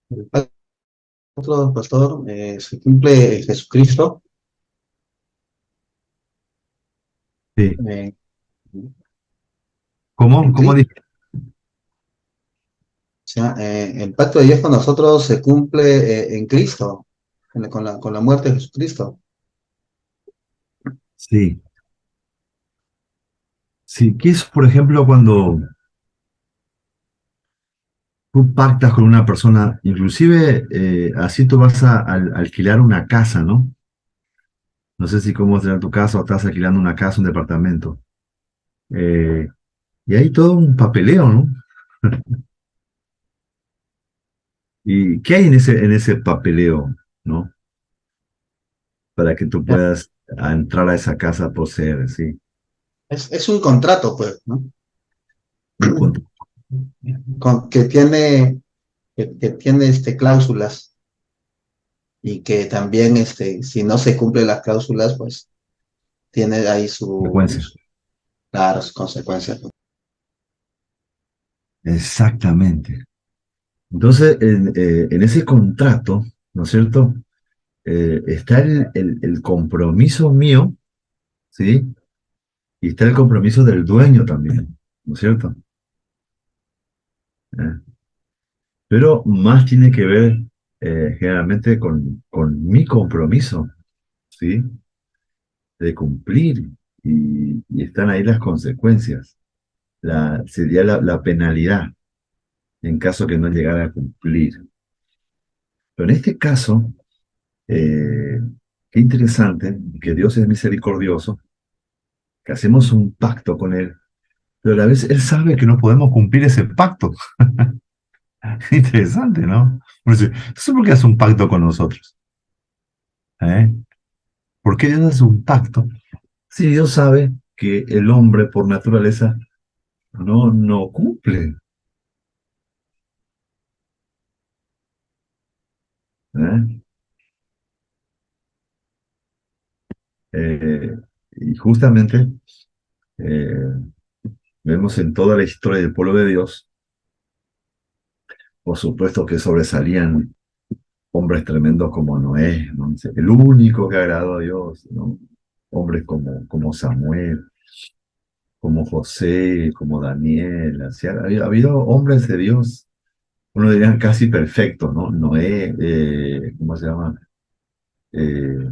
El pacto, pastor, se cumple en Jesucristo. Sí. eh, ¿Cómo? en ¿Cómo Cristo. dice? O sea, el pacto de Dios con nosotros se cumple en Cristo, con la muerte de Jesucristo. Sí. Sí. ¿Qué es, por ejemplo, cuando tú pactas con una persona, inclusive así tú vas a alquilar una casa, ¿no? No sé si cómo será tu casa o estás alquilando una casa, un departamento. Eh, y hay todo un papeleo, ¿no? ¿Y qué hay en ese papeleo, ¿no? Para que tú puedas entrar a esa casa a poseer, ¿sí? Es un contrato, pues, ¿no? Un contra- Que tiene cláusulas y que también, si no se cumplen las cláusulas, pues tiene ahí consecuencia. claro, sus consecuencias. Exactamente. Entonces, en ese contrato, ¿no es cierto? Está el compromiso mío, ¿sí? Y está el compromiso del dueño también, ¿no es cierto? ¿Eh? Pero más tiene que ver generalmente con mi compromiso, ¿sí? De cumplir y están ahí las consecuencias. Sería la penalidad en caso que no llegara a cumplir. Pero en este caso, eh, qué interesante que Dios es misericordioso, que hacemos un pacto con Él, pero a la vez Él sabe que no podemos cumplir ese pacto. Interesante, ¿no? Uno dice, entonces, ¿por qué hace un pacto con nosotros? ¿Eh? ¿Por qué Dios hace un pacto? Si Dios sabe que el hombre por naturaleza no cumple. ¿Eh? Eh, y justamente eh, vemos en toda la historia del pueblo de Dios, por supuesto que sobresalían hombres tremendos como Noé, ¿no? Dice, el único que agradó a Dios, ¿no? Hombres como Samuel, como José, como Daniel, así, ha habido hombres de Dios, uno diría casi perfectos, ¿no? Noé, ¿cómo se llama? Eh,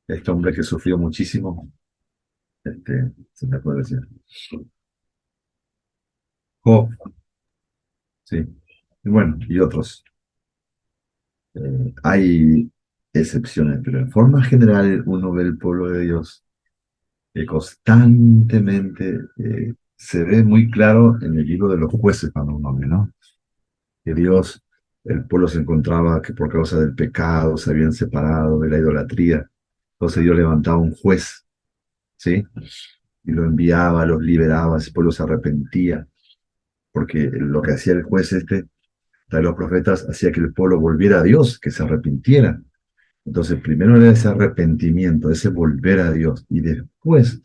este hombre que sufrió muchísimo, se me puede decir. Job, sí. Y bueno, y otros. Hay excepciones, pero en forma general uno ve el pueblo de Dios que constantemente se ve muy claro en el libro de los jueces cuando uno ve, ¿no? Que Dios, el pueblo se encontraba que por causa del pecado se habían separado de la idolatría. Entonces Dios levantaba un juez, ¿sí? Y lo enviaba, los liberaba, ese pueblo se arrepentía, porque lo que hacía el juez de los profetas, hacía que el pueblo volviera a Dios, que se arrepintiera. Entonces, primero era ese arrepentimiento, ese volver a Dios, y después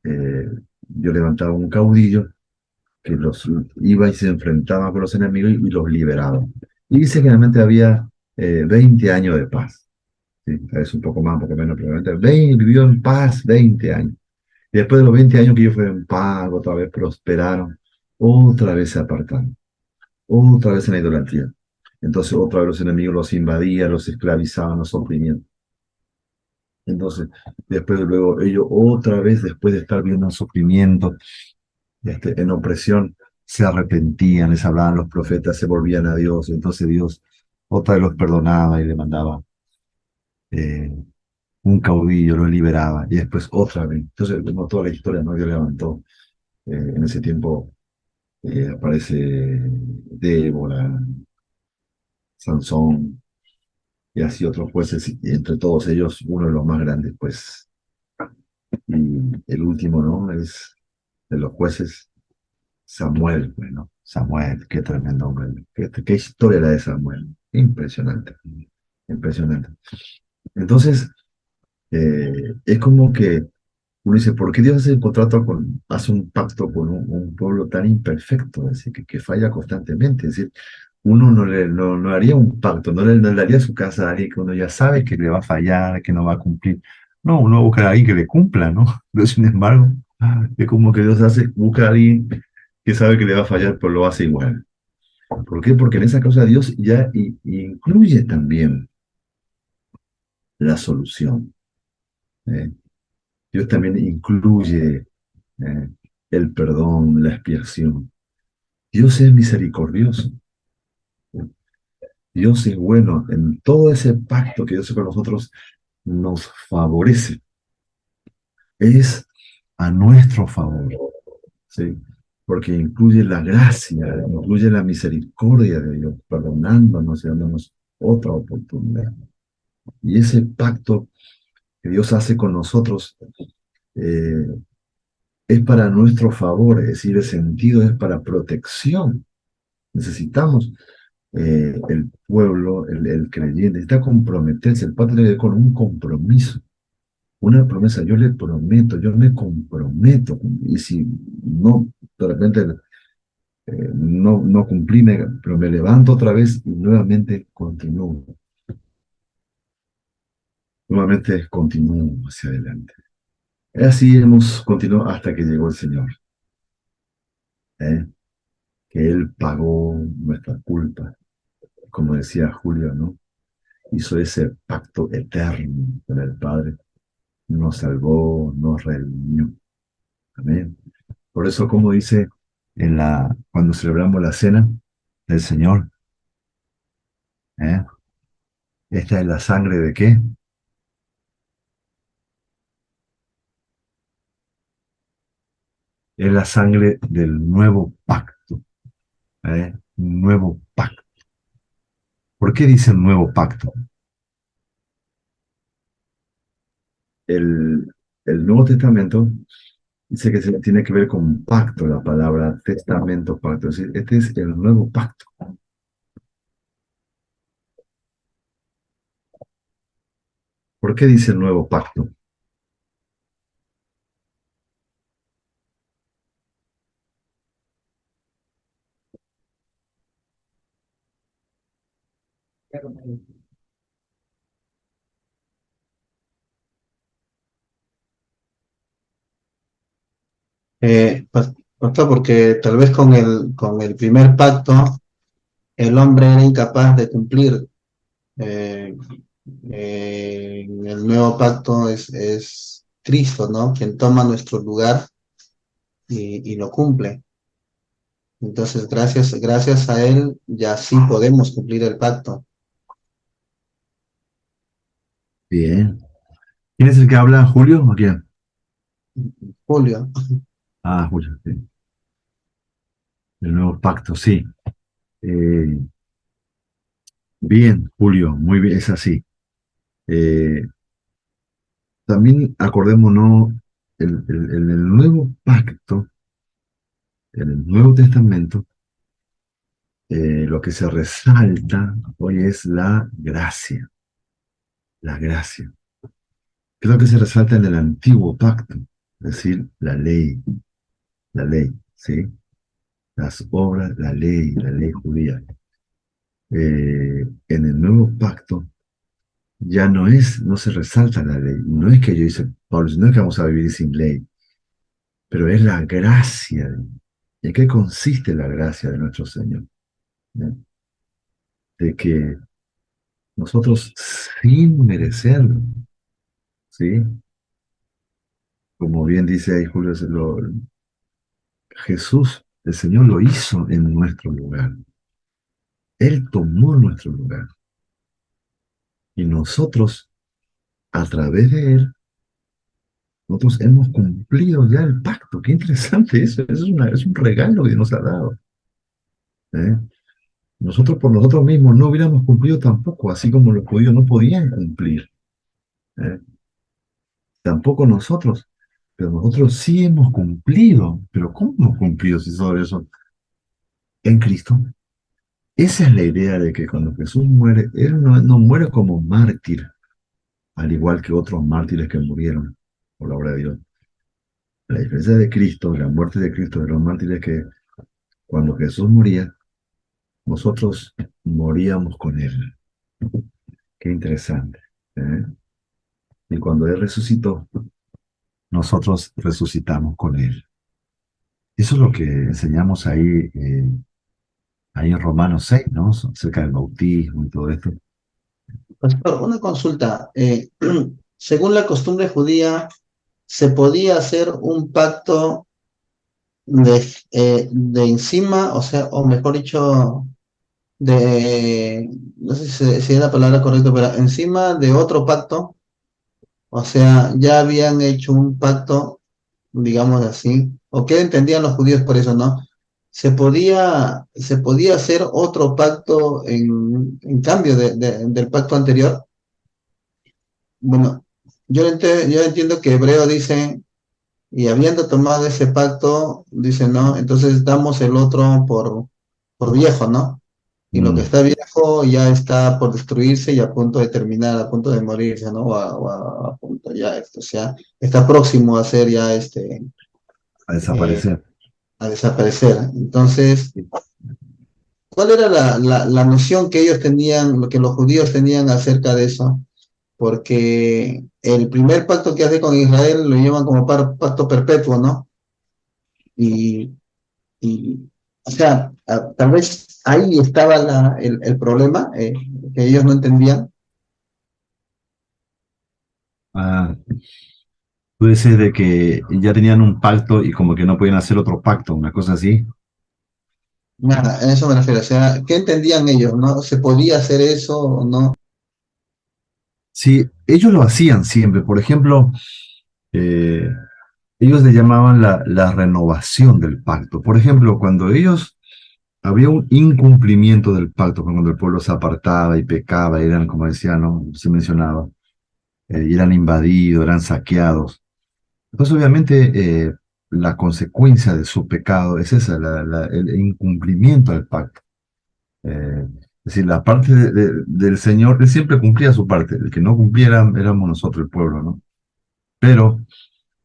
Dios levantaba un caudillo que los iba y se enfrentaba con los enemigos y los liberaba. Y dice que realmente había 20 años de paz. ¿Sí? Es un poco más, un poco menos, pero realmente vivió en paz 20 años. Y después de los 20 años que ellos fueron en paz, otra vez prosperaron, otra vez se apartaron, otra vez en la idolatría. Entonces otra vez los enemigos los invadían, los esclavizaban, los oprimían. Entonces, después, luego, ellos otra vez, después de estar viendo el sufrimiento, en opresión, se arrepentían, les hablaban los profetas, se volvían a Dios. Entonces Dios otra vez los perdonaba y le mandaba eh, un caudillo, los liberaba. Y después otra vez. Entonces, como toda la historia, ¿no? Dios levantó. En ese tiempo aparece Débora, Sansón. y así otros jueces, y entre todos ellos, uno de los más grandes, pues, y el último, ¿no? Es de los jueces, Samuel, bueno, Samuel, qué tremendo hombre, qué historia la de Samuel, impresionante, impresionante. Entonces, es como que uno dice, ¿por qué Dios hace hace un pacto con un pueblo tan imperfecto, es decir, que falla constantemente? Es decir, uno no haría un pacto, no le haría su casa a alguien que uno ya sabe que le va a fallar, que no va a cumplir. No, uno busca a alguien que le cumpla, ¿no? Pero sin embargo, es como que Dios busca a alguien que sabe que le va a fallar, pero lo hace igual. ¿Por qué? Porque en esa causa Dios ya incluye también la solución. ¿Eh? Dios también incluye el perdón, la expiación. Dios es misericordioso. Dios es bueno. En todo ese pacto que Dios hace con nosotros nos favorece. Es a nuestro favor. ¿Sí? Porque incluye la gracia, incluye la misericordia de Dios, perdonándonos y dándonos otra oportunidad. Y ese pacto que Dios hace con nosotros eh, es para nuestro favor, es decir, el sentido es para protección. Necesitamos el pueblo, el creyente, está comprometerse. El pacto tiene que ver con un compromiso, una promesa. Yo le prometo, yo me comprometo. Y si no, de repente no cumplí, pero me levanto otra vez y nuevamente continúo. Nuevamente continúo hacia adelante. Así hemos continuado hasta que llegó el Señor, ¿eh? Que Él pagó nuestra culpa, como decía Julio, ¿no? Hizo ese pacto eterno con el Padre, nos salvó, nos redimió. Amén. Por eso, como dice cuando celebramos la cena del Señor, ¿eh? Esta es la sangre de qué? Es la sangre del nuevo pacto, ¿eh? Nuevo pacto. ¿Por qué dice nuevo pacto? El, el Nuevo Testamento dice que tiene que ver con pacto, la palabra testamento, pacto. Es decir, este es el nuevo pacto. ¿Por qué dice el nuevo pacto? Pastor, porque tal vez con el primer pacto el hombre era incapaz de cumplir. Eh, en el nuevo pacto es Cristo, ¿no? Quien toma nuestro lugar y lo cumple. Entonces, gracias a él, ya sí podemos cumplir el pacto. Bien. ¿Quién es el que habla? ¿Julio o quién? Julio. Ah, Julio, sí. El nuevo pacto, sí. Eh, bien, Julio, muy bien, es así. Eh, También acordémonos, en el nuevo pacto, en el Nuevo Testamento, lo que se resalta hoy es la gracia, la gracia. ¿Qué es lo que se resalta en el antiguo pacto? Es decir, la ley, ¿sí? Las obras, la ley judía. En el nuevo pacto ya no se resalta la ley. No es que yo dice, Pablo, no es que vamos a vivir sin ley, pero es la gracia. ¿Y en qué consiste la gracia de nuestro Señor? ¿Eh? De que nosotros sin merecerlo, ¿sí? Como bien dice ahí Julio, Jesús, el Señor lo hizo en nuestro lugar. Él tomó nuestro lugar. Y nosotros, a través de Él, nosotros hemos cumplido ya el pacto. Qué interesante eso. Es un regalo que nos ha dado. ¿Eh? nosotros por nosotros mismos no hubiéramos cumplido tampoco, así como los judíos no podían cumplir. ¿eh? Tampoco nosotros, pero nosotros sí hemos cumplido. Pero ¿cómo hemos cumplido si todo eso en Cristo? Esa es la idea de que cuando Jesús muere, Él no muere como mártir, al igual que otros mártires que murieron por la obra de Dios. La diferencia de Cristo, la muerte de Cristo de los mártires, es que cuando Jesús moría, nosotros moríamos con Él. Qué interesante. ¿eh? Y cuando Él resucitó, nosotros resucitamos con Él. Eso es lo que enseñamos ahí en Romanos 6, ¿no? Acerca del bautismo y todo esto. Pastor, una consulta. Según la costumbre judía, ¿se podía hacer un pacto de encima, o sea, o mejor dicho, no sé si es la palabra correcta, pero encima de otro pacto? O sea, ya habían hecho un pacto, digamos así, o qué entendían los judíos por eso, ¿no? Se podía hacer otro pacto en cambio del pacto anterior. Bueno, yo entiendo que Hebreo dice, y habiendo tomado ese pacto, dice, no, entonces damos el otro por viejo, ¿no? Y lo que Mm, está viejo ya está por destruirse y a punto de terminar, a punto de morirse, ¿no? A punto ya, o sea, está próximo a ser ya a eh, desaparecer. a desaparecer. Entonces, ¿cuál era la noción que ellos tenían, lo que los judíos tenían acerca de eso? Porque el primer pacto que hace con Israel lo llaman como pacto perpetuo, ¿no? Y, y o sea, tal vez ahí estaba el problema, que ellos no entendían. Ah, tú dices de que ya tenían un pacto y como que no podían hacer otro pacto, una cosa así. Nada, a eso me refiero. O sea, ¿qué entendían ellos? ¿No? ¿Se podía hacer eso o no? Sí, ellos lo hacían siempre. Por ejemplo, eh, ellos le llamaban la renovación del pacto. Por ejemplo, cuando ellos había un incumplimiento del pacto, cuando el pueblo se apartaba y pecaba, eran, como decía, ¿no? Se mencionaba, y eran invadidos, eran saqueados. Entonces, obviamente, la consecuencia de su pecado es esa, el incumplimiento del pacto. Es decir, la parte del Señor, Él siempre cumplía su parte. El que no cumpliera éramos nosotros, el pueblo, ¿no? Pero,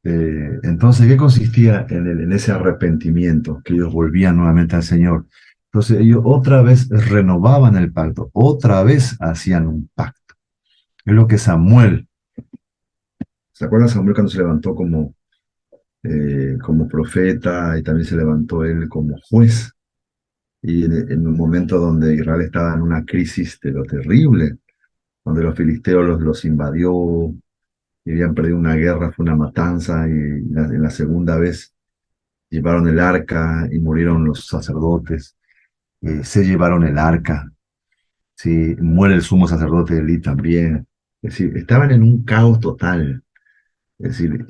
entonces, ¿qué consistía en ese arrepentimiento? Que ellos volvían nuevamente al Señor. Entonces, ellos otra vez renovaban el pacto, otra vez hacían un pacto. Es lo que Samuel, ¿se acuerdan Samuel cuando se levantó como profeta y también se levantó él como juez? Y en un momento donde Israel estaba en una crisis de lo terrible, donde los filisteos los invadió y habían perdido una guerra, fue una matanza, y en la segunda vez llevaron el arca y murieron los sacerdotes, se llevaron el arca, ¿sí? Muere el sumo sacerdote Elí también. Es decir, estaban en un caos total. Es decir,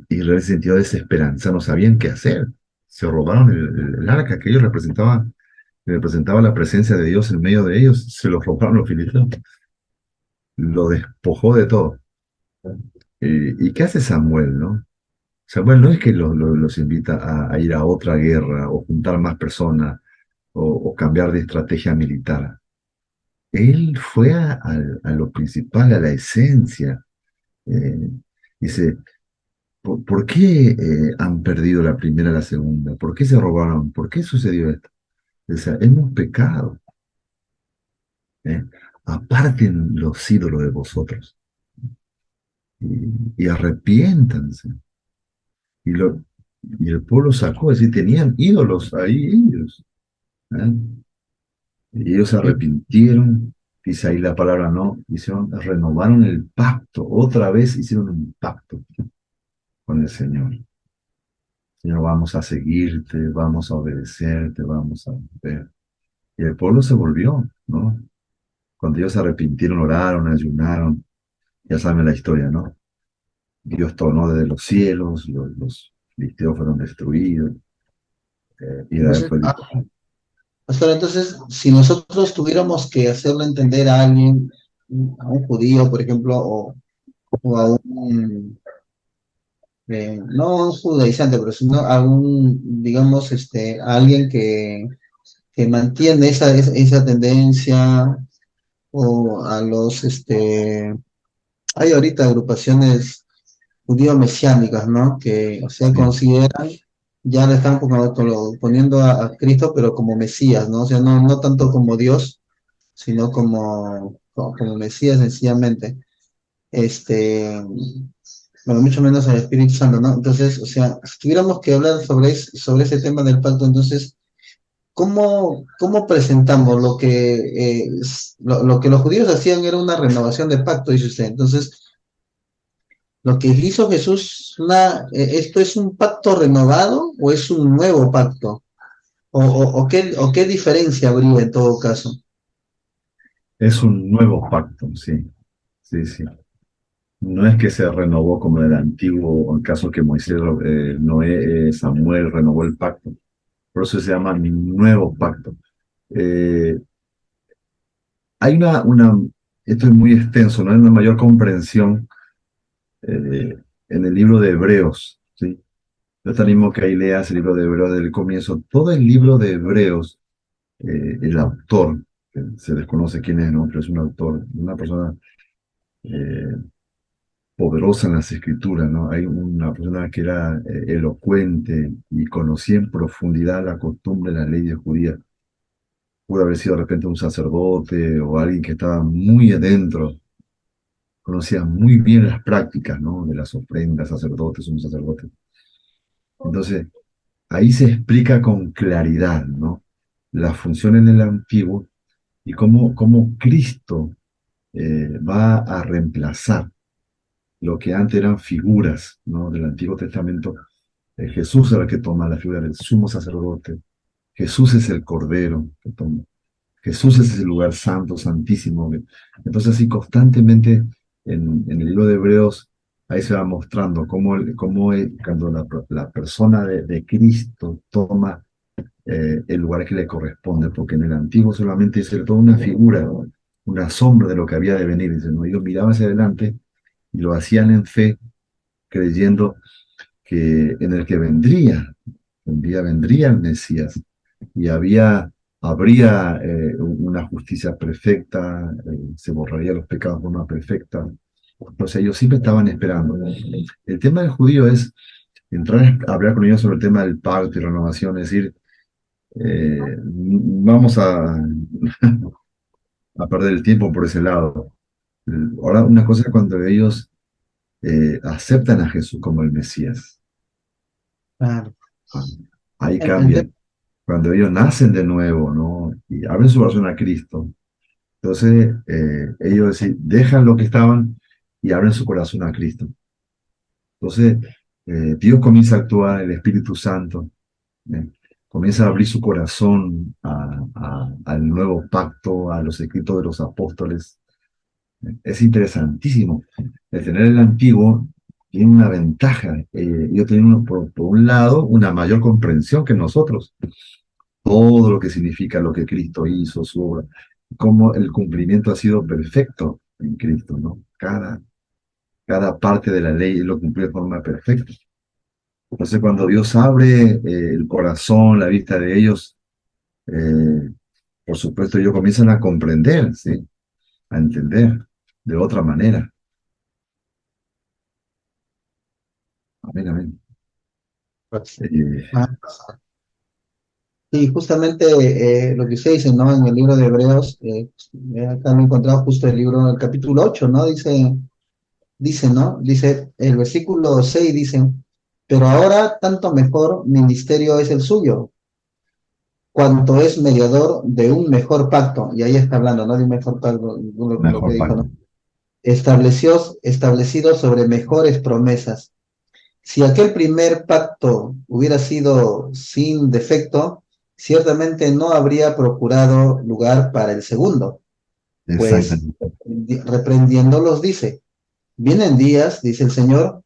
Israel se sintió desesperanza, no sabían qué hacer. Se robaron el arca que ellos representaban, que representaba la presencia de Dios en medio de ellos, se lo robaron los filisteos. Lo despojó de todo. ¿Y qué hace Samuel, no? Samuel no es que los invita a ir a otra guerra o juntar más personas o cambiar de estrategia militar. Él fue a lo principal, a la esencia. Eh, Dice, ¿por qué han perdido la primera y la segunda? ¿Por qué se robaron? ¿Por qué sucedió esto? O sea, hemos pecado. ¿eh? Aparten los ídolos de vosotros y arrepiéntanse. Y, lo, y el pueblo sacó, es decir, tenían ídolos ahí ellos. ¿eh? Y ellos se arrepintieron, dice ahí la palabra no, hicieron, renovaron el pacto, otra vez hicieron un pacto con el Señor. Señor, vamos a seguirte, vamos a obedecerte, vamos a ver. Y el pueblo se volvió, ¿no? Cuando ellos se arrepintieron, oraron, ayunaron, ya saben la historia, ¿no? Dios tornó desde los cielos, los filisteos fueron destruidos, Israel Entonces, fue liberado. Pastor, entonces, si nosotros tuviéramos que hacerle entender a alguien, a un judío, por ejemplo, o a un, no a un judaizante, pero sino a un, digamos, a alguien que mantiene esa tendencia, o a los, hay ahorita agrupaciones judío-mesiánicas, ¿no? Que, o sea, Sí. consideran, ya le están poniendo a Cristo, pero como Mesías, ¿no? O sea, no tanto como Dios, sino como Mesías sencillamente. Este, bueno, mucho menos el Espíritu Santo, ¿no? Entonces, o sea, si tuviéramos que hablar sobre ese tema del pacto, entonces, ¿cómo presentamos lo que, lo que los judíos hacían era una renovación de pacto, dice usted? Entonces, lo que hizo Jesús, ¿esto es un pacto renovado o es un nuevo pacto? ¿O qué diferencia habría en todo caso? Es un nuevo pacto, sí, sí, sí. No es que se renovó como el antiguo, o en caso que Moisés, Noé, Samuel renovó el pacto. Por eso se llama nuevo pacto. Eh, hay esto es muy extenso, no hay una mayor comprensión eh, en el libro de Hebreos, ¿sí? Yo te animo que ahí leas el libro de Hebreos desde el comienzo. Todo el libro de Hebreos, el autor, que se desconoce quién es, ¿no? Pero es un autor, una persona eh, poderosa en las escrituras, ¿no? Hay una persona que era elocuente y conocía en profundidad la costumbre, la ley de judía. Pudo haber sido de repente un sacerdote o alguien que estaba muy adentro, conocía muy bien las prácticas, ¿no? De las ofrendas, sacerdotes, un sacerdote. Entonces, ahí se explica con claridad, ¿no? La función en el antiguo y cómo Cristo va a reemplazar lo que antes eran figuras, ¿no? Del Antiguo Testamento. Jesús era el que toma la figura del sumo sacerdote. Jesús es el Cordero que toma. Jesús es ese lugar santo, santísimo. Entonces, así constantemente en el libro de Hebreos, ahí se va mostrando cuando la persona de Cristo toma el lugar que le corresponde, porque en el antiguo solamente es toda una figura, ¿no? Una sombra de lo que había de venir. Dice, ¿no? Ellos miraban hacia adelante y lo hacían en fe, creyendo que en el que vendría, un día vendría el Mesías y habría una justicia perfecta, se borraría los pecados de forma perfecta. Entonces ellos siempre estaban esperando. El tema del judío es entrar a hablar con ellos sobre el tema del pacto y renovación, es decir, vamos a perder el tiempo por ese lado. Ahora, una cosa es cuando ellos aceptan a Jesús como el Mesías. Claro. Ah, ahí En- en te- cambia. Cuando ellos nacen de nuevo, ¿no? Y abren su corazón a Cristo. Entonces, ellos dejan lo que estaban y abren su corazón a Cristo. Entonces, Dios comienza a actuar, el Espíritu Santo, ¿eh? Comienza a abrir su corazón al nuevo pacto, a los escritos de los apóstoles. Es interesantísimo. El tener el antiguo tiene una ventaja. Ellos tienen, por un lado, una mayor comprensión que nosotros. Todo lo que significa lo que Cristo hizo, su obra, cómo el cumplimiento ha sido perfecto en Cristo, ¿no? Cada parte de la ley lo cumplió de forma perfecta. Entonces, cuando Dios abre el corazón, la vista de ellos, eh, por supuesto, ellos comienzan a comprender, ¿sí? A entender de otra manera. Amén, amén. Eh, ah, Sí, justamente lo que usted dice, ¿no? En el libro de Hebreos, acá lo he encontrado justo el libro, el capítulo 8, ¿no? ¿No? Dice, el versículo 6 dice, pero ahora tanto mejor ministerio es el suyo, cuanto es mediador de un mejor pacto. Y ahí está hablando, ¿no? De un mejor pacto, lo que mejor dijo, ¿no? pacto. Establecido sobre mejores promesas. Si aquel primer pacto hubiera sido sin defecto, ciertamente no habría procurado lugar para el segundo, pues Exactamente. reprendiéndolos dice, vienen días, dice el Señor,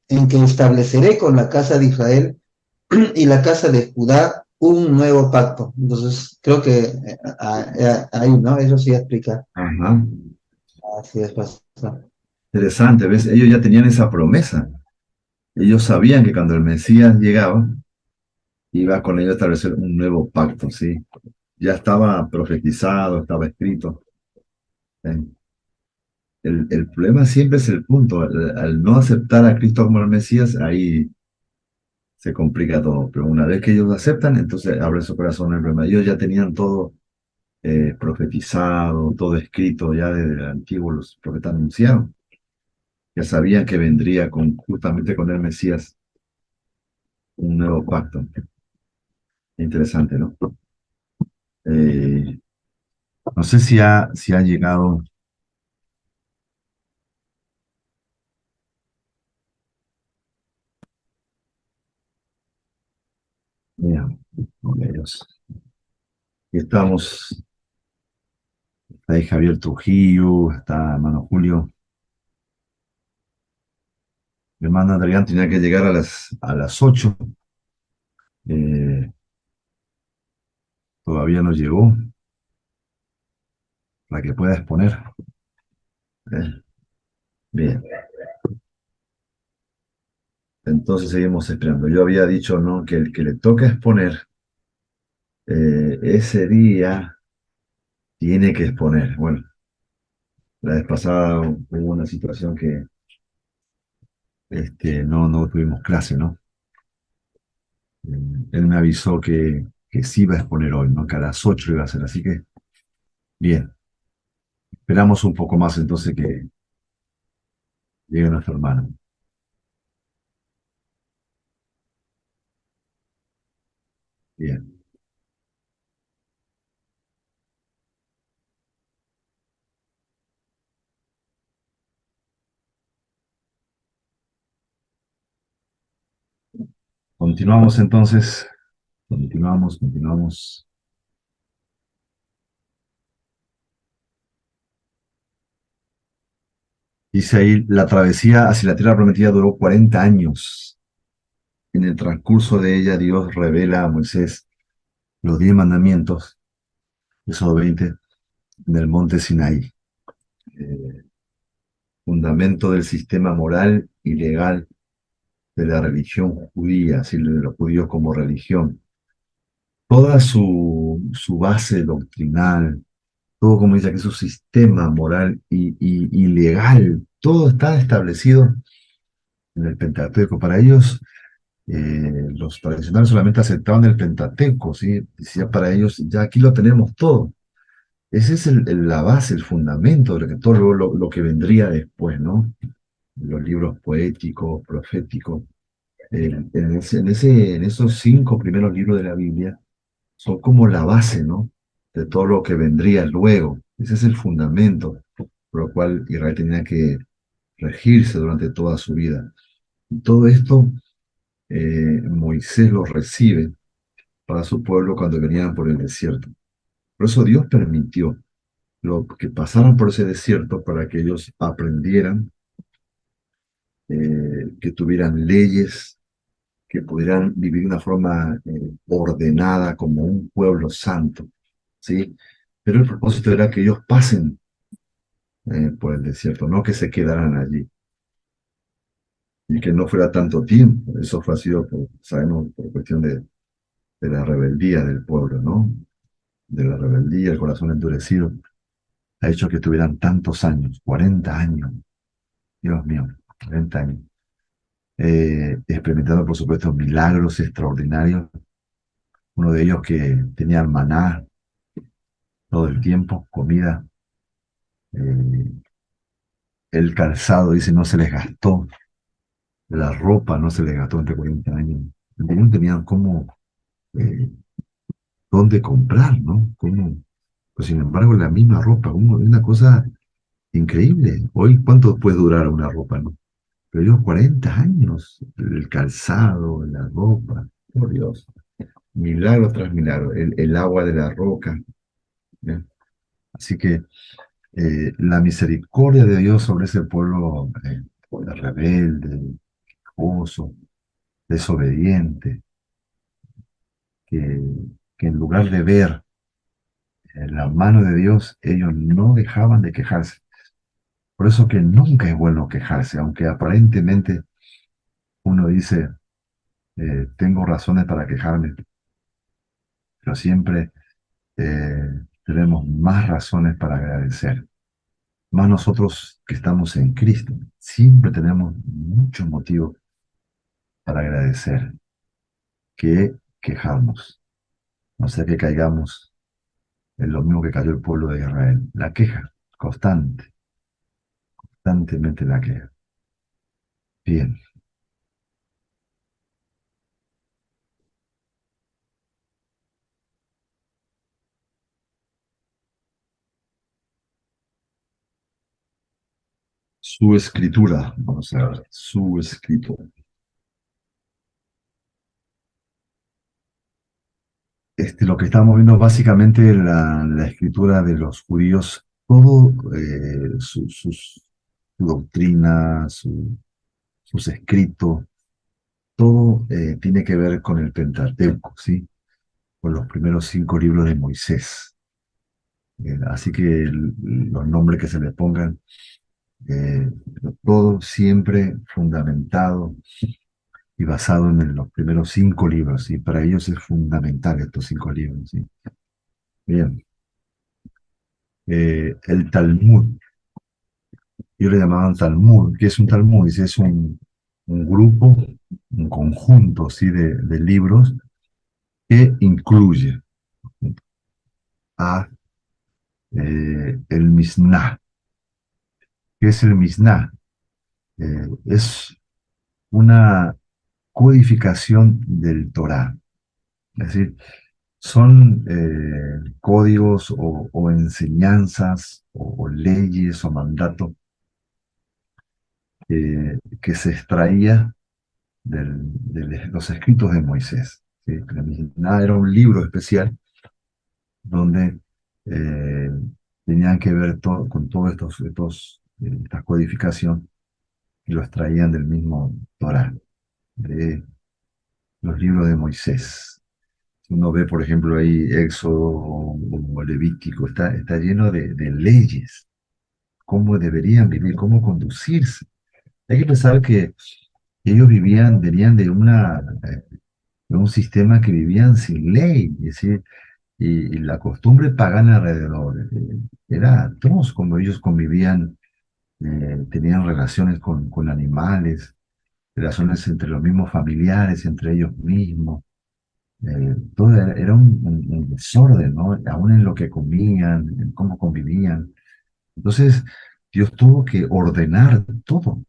en que estableceré con la casa de Israel y la casa de Judá un nuevo pacto. Entonces, creo que ahí, ¿no? Eso sí explica. Ajá. Así es, pastor. Interesante, ¿ves? Ellos ya tenían esa promesa. Ellos sabían que cuando el Mesías llegaba, iba con ellos a establecer un nuevo pacto, ¿sí? Ya estaba profetizado, estaba escrito. ¿Sí? El problema siempre es el punto. Al no aceptar a Cristo como el Mesías, ahí se complica todo. Pero una vez que ellos lo aceptan, entonces abre su corazón el problema. Ellos ya tenían todo profetizado, todo escrito ya desde el antiguo, los profetas anunciaron. Ya sabían que vendría justamente con el Mesías un nuevo pacto. Interesante, ¿no? Eh, no sé si ha llegado, mira, con ellos. Aquí estamos, está ahí Javier Trujillo, está hermano Julio. Mi hermano Adrián tenía que llegar a las 8. eh, todavía no llegó para que pueda exponer. Eh, bien, entonces seguimos esperando. Yo había dicho, ¿no? Que el que le toca exponer ese día tiene que exponer. Bueno, la vez pasada hubo una situación que no tuvimos clase, ¿no? Él me avisó que sí iba a exponer hoy, ¿no? Que a las 8 iba a ser. Así que, bien, esperamos un poco más entonces que llegue nuestro hermano. Bien, continuamos entonces. Continuamos. Dice ahí, la travesía hacia la tierra prometida duró 40 años. En el transcurso de ella, Dios revela a Moisés los 10 mandamientos, esos 20, en el monte Sinaí. Eh, fundamento del sistema moral y legal de la religión judía, así de los judíos como religión. Toda su base doctrinal, todo como dice aquí, su sistema moral y legal, todo está establecido en el Pentateuco. Para ellos, los tradicionales solamente aceptaban el Pentateuco, ¿sí? Decía para ellos, ya aquí lo tenemos todo. Ese es la base, el fundamento de todo lo que vendría después, ¿no? Los libros poéticos, proféticos. En esos 5 primeros libros de la Biblia son como la base, ¿no? De todo lo que vendría luego. Ese es el fundamento por lo cual Israel tenía que regirse durante toda su vida. Y todo esto Moisés lo recibe para su pueblo cuando venían por el desierto. Por eso Dios permitió que pasaran por ese desierto para que ellos aprendieran, que tuvieran leyes, que pudieran vivir de una forma ordenada como un pueblo santo, ¿sí? Pero el propósito era que ellos pasen por el desierto, no que se quedaran allí y que no fuera tanto tiempo. Eso fue sido, sabemos, por cuestión de la rebeldía del pueblo, ¿no? De la rebeldía, el corazón endurecido, ha hecho que tuvieran tantos años, 40 años, Dios mío, 40 años, experimentando, por supuesto, milagros extraordinarios. Uno de ellos que tenían maná todo el tiempo, comida. El calzado, dice, no se les gastó. La ropa no se les gastó entre 40 años. No tenían eh, dónde comprar, ¿no? Pues sin embargo, la misma ropa, una cosa increíble. Hoy, ¿cuánto puede durar una ropa, no? Pero ellos 40 años, el calzado, la ropa, por Dios, milagro tras milagro, el agua de la roca. ¿Eh? Así que la misericordia de Dios sobre ese pueblo rebelde, quejoso, desobediente, que, que en lugar de ver la mano de Dios, ellos no dejaban de quejarse. Por eso que nunca es bueno quejarse, aunque aparentemente uno dice, tengo razones para quejarme, pero siempre tenemos más razones para agradecer. Más nosotros que estamos en Cristo, siempre tenemos muchos motivos para agradecer que quejarnos. No sea que caigamos en lo mismo que cayó el pueblo de Israel. La queja, constantemente la queja. Bien, su escritura, vamos a ver, su escritura. Lo que estamos viendo es básicamente la escritura de los judíos, todo su doctrina, sus escritos, todo tiene que ver con el Pentateuco, ¿sí? Con los primeros 5 libros de Moisés. Así que los nombres que se les pongan, eh, todo siempre fundamentado y basado en los primeros 5 libros, y para ellos es fundamental estos 5 libros, ¿sí? Bien, el Talmud, yo le llamaban Talmud. ¿Qué es un Talmud? Dice, es un grupo, un conjunto, ¿sí? de libros que incluye a el Mishnah. ¿Qué es el Mishnah? Es una codificación del Torá. Es decir, son códigos o enseñanzas o leyes o mandatos que se extraía de los escritos de Moisés, ¿sí? La Mishnah era un libro especial donde eh, tenían que ver con todos estas codificación y lo extraían del mismo Torá, de los libros de Moisés. Uno ve, por ejemplo, ahí Éxodo o Levítico, está lleno de leyes, cómo deberían vivir, cómo conducirse. Hay que pensar que ellos venían de un sistema que vivían sin ley, es decir, y la costumbre pagana alrededor era atroz como ellos convivían, tenían relaciones con animales, relaciones entre los mismos familiares, entre ellos mismos. Todo era un desorden, ¿no? Aún en lo que comían, en cómo convivían. Entonces, Dios tuvo que ordenar todo,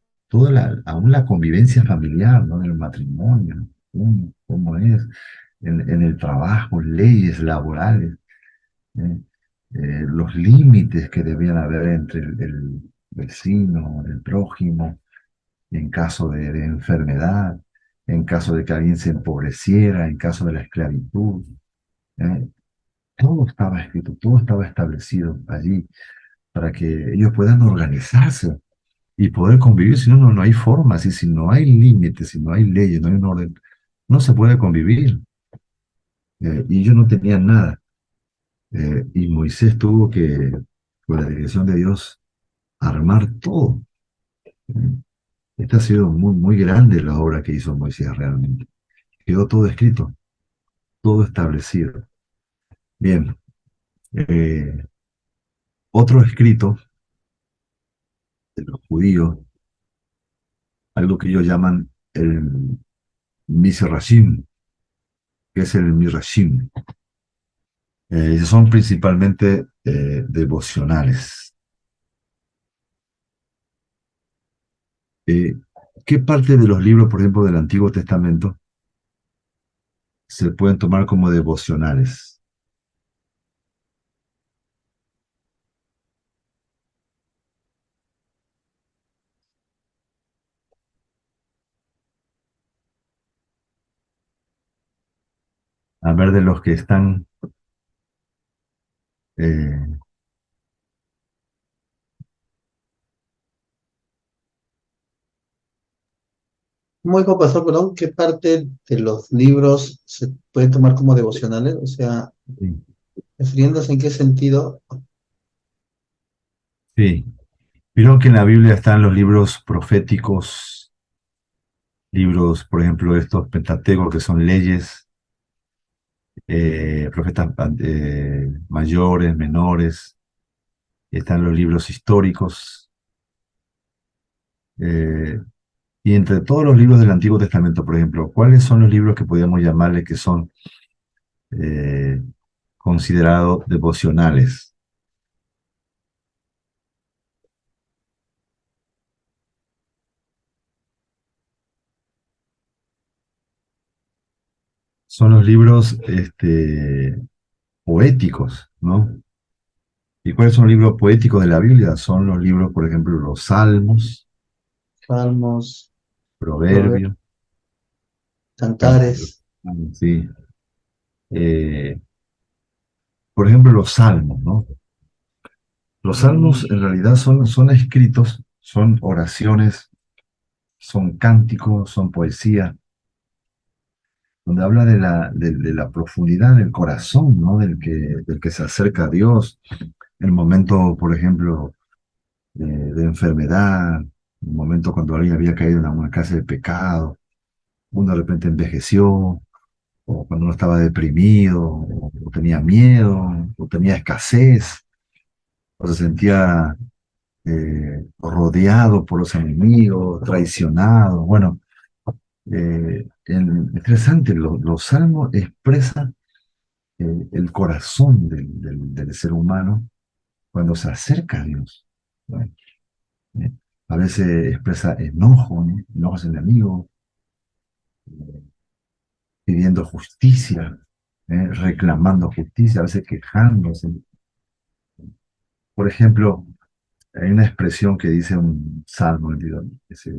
aún la convivencia familiar, ¿no? En el matrimonio, cómo es, en el trabajo, leyes laborales, ¿eh? Los límites que debían haber entre el vecino, el prójimo, en caso de enfermedad, en caso de que alguien se empobreciera, en caso de la esclavitud. ¿Eh? Todo estaba escrito, todo estaba establecido allí para que ellos puedan organizarse y poder convivir. Si no, no hay formas, y si no hay límites, si no hay leyes, no hay un orden, no se puede convivir. Y ellos no tenían nada. Y Moisés tuvo que, con la dirección de Dios, armar todo. Eh, Esta ha sido muy, muy grande la obra que hizo Moisés realmente. Quedó todo escrito, todo establecido. Bien, eh, otro escrito de los judíos, algo que ellos llaman el Misrashim, que es el Midrashim. Son principalmente devocionales. Eh, ¿Qué parte de los libros, por ejemplo, del Antiguo Testamento se pueden tomar como devocionales? A ver, de los que están, eh, Muy poco, pastor, perdón, ¿qué parte de los libros se puede tomar como devocionales? O sea, Sí, refiriéndose en qué sentido. sí. Vieron que en la Biblia están los libros proféticos, libros, por ejemplo, estos Pentateuco, que son leyes, profetas mayores, menores, están los libros históricos, eh, y entre todos los libros del Antiguo Testamento, por ejemplo, ¿cuáles son los libros que podríamos llamarle que son eh, considerados devocionales? Son los libros poéticos, ¿no? ¿Y cuáles son los libros poéticos de la Biblia? Son los libros, por ejemplo, los Salmos, Salmos, proverbios, Proverbios, Cantares, cantares. sí. Eh, por ejemplo, los Salmos, ¿no? Los Mm, Salmos en realidad son escritos, son oraciones, son cánticos, son poesía, donde habla de la profundidad del corazón, ¿no? Del que se acerca a Dios. En el momento, por ejemplo, de enfermedad, en el momento cuando alguien había caído en alguna clase de pecado, uno de repente envejeció, o cuando uno estaba deprimido, o tenía miedo, o tenía escasez, o se sentía rodeado por los enemigos, traicionado. Bueno, interesante, los salmos expresan el corazón del ser humano cuando se acerca a Dios. ¿No? Eh, a veces expresa enojo, ¿no? Enojos enemigos, pidiendo justicia, reclamando justicia, a veces quejándose. Por ejemplo, hay una expresión que dice un salmo, dice,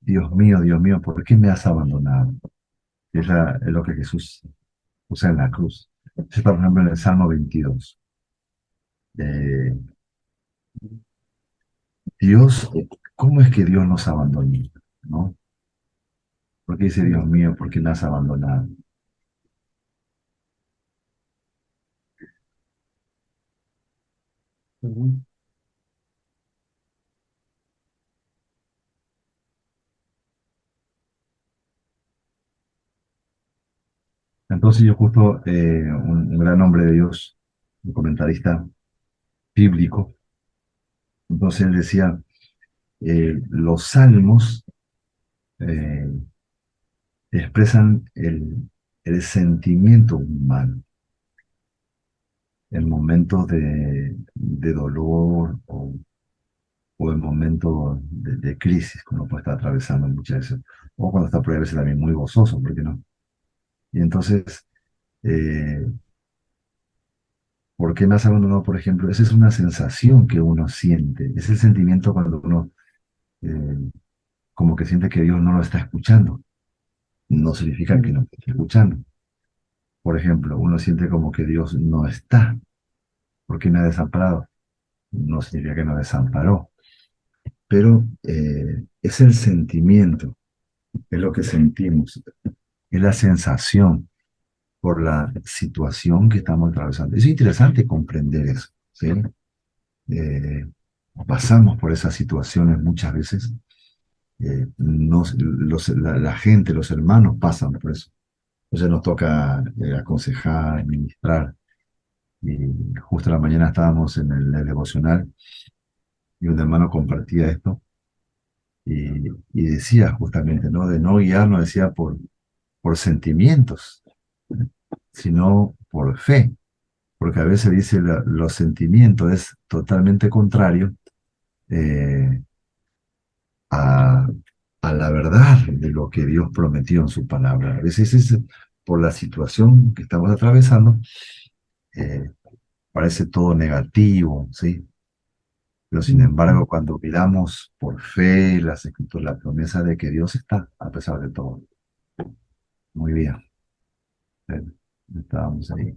Dios mío, ¿por qué me has abandonado? Es lo que Jesús usa en la cruz. Eso está, por ejemplo, en el Salmo 22. Eh, Dios, ¿cómo es que Dios nos abandonó? ¿No? ¿Por qué dice Dios mío, por qué me has abandonado? ujú. Entonces yo justo, un gran hombre de Dios, un comentarista bíblico, entonces él decía, los salmos eh, expresan el sentimiento humano en momentos de dolor o en momentos de crisis que uno puede estar atravesando muchas veces, o cuando está por ahí a veces también muy gozoso, ¿por qué no? Y entonces, eh, ¿por qué me has abandonado, por ejemplo? Esa es una sensación que uno siente, es el sentimiento cuando uno eh, como que siente que Dios no lo está escuchando. No significa que no Mm, lo esté escuchando. Por ejemplo, uno siente como que Dios no está, porque me ha desamparado. No significa que nos desamparó, pero es el sentimiento, es lo que sentimos, es la sensación por la situación que estamos atravesando. Es interesante comprender eso, ¿sí? Eh, pasamos por esas situaciones muchas veces. La gente, los hermanos pasan por eso. Entonces nos toca aconsejar, ministrar. Y justo a la mañana estábamos en el devocional y un hermano compartía esto y decía justamente, ¿no? De no guiarnos, decía, por sentimientos, sino por fe, porque a veces dice los sentimientos es totalmente contrario eh, a, a la verdad de lo que Dios prometió en su palabra. A veces es por la situación que estamos atravesando, eh, parece todo negativo, ¿sí? Pero sin mm, embargo, cuando miramos por fe las escrituras, la promesa de que Dios está a pesar de todo. Muy bien, eh, estábamos ahí.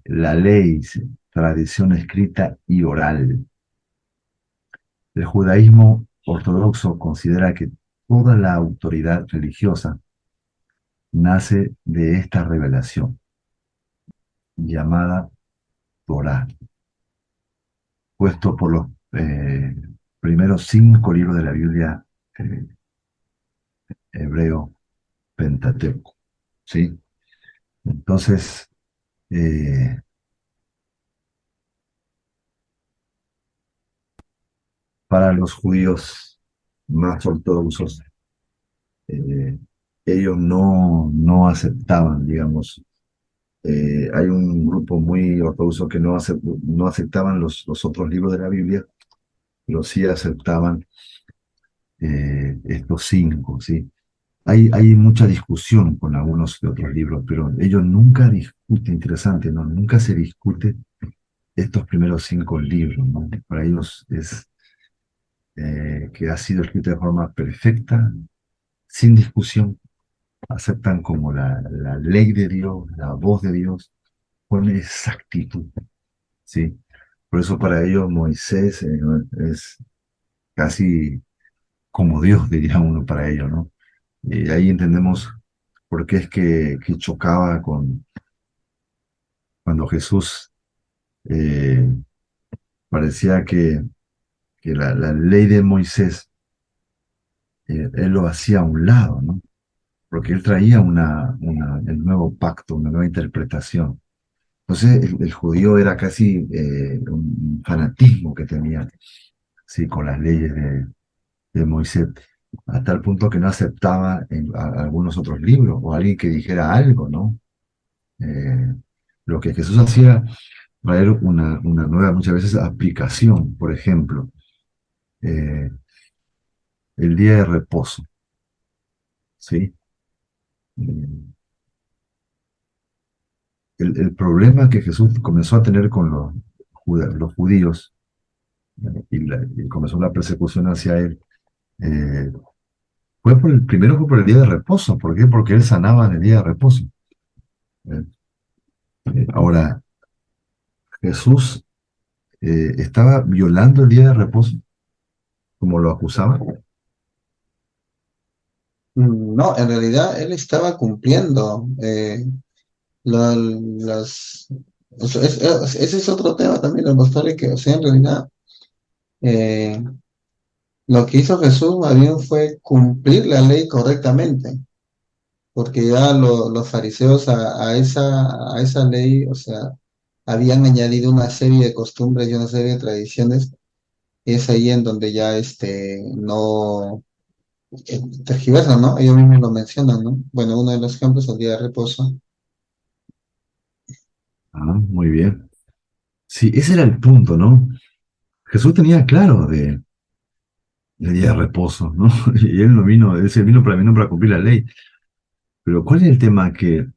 La ley, tradición escrita y oral. El judaísmo ortodoxo considera que toda la autoridad religiosa nace de esta revelación llamada Torá, puesto por los primeros 5 libros de la Biblia eh, hebreo Pentateuco, ¿sí? Entonces, eh, para los judíos más ortodoxos, eh, ellos no aceptaban, digamos, hay un grupo muy ortodoxo que no aceptaban los otros libros de la Biblia, pero sí aceptaban estos 5, ¿sí? Hay mucha discusión con algunos de otros libros, pero ellos nunca discuten, interesante, ¿no? Nunca se discute estos primeros 5 libros, ¿no? Para ellos es que ha sido escrito de forma perfecta, sin discusión, aceptan como la ley de Dios, la voz de Dios, con exactitud, ¿sí? Por eso para ellos Moisés es casi como Dios, diría uno para ellos, ¿no? Y ahí entendemos por qué es que chocaba cuando Jesús eh, parecía que la ley de Moisés, él lo hacía a un lado, ¿no? Porque él traía el nuevo pacto, una nueva interpretación. Entonces el judío era casi un fanatismo que tenía, sí, con las leyes de Moisés, a tal punto que no aceptaba algunos otros libros o alguien que dijera algo, ¿no? Eh, lo que Jesús hacía traer una nueva, muchas veces, aplicación. Por ejemplo, eh, el día de reposo, ¿sí? Eh, el problema que Jesús comenzó a tener con los judíos y comenzó la persecución hacia él, eh, primero fue por el día de reposo. ¿Por qué? Porque él sanaba en el día de reposo. Eh, Ahora, Jesús estaba violando el día de reposo, como lo acusaba. No, en realidad él estaba cumpliendo las... ese es otro tema también, el mostrar que, o sea, en realidad, eh, lo que hizo Jesús más bien fue cumplir la ley correctamente, porque ya los fariseos a esa ley, o sea, habían añadido una serie de costumbres y una serie de tradiciones, y es ahí en donde ya no tergiversan, ¿no? Ellos mismos lo mencionan, ¿no? Bueno, uno de los ejemplos es el día de reposo. Ah, muy bien. Sí, ese era el punto, ¿no? Jesús tenía claro el día de reposo, ¿no? Y él se vino para mí no para cumplir la ley. Pero ¿cuál es el tema? Que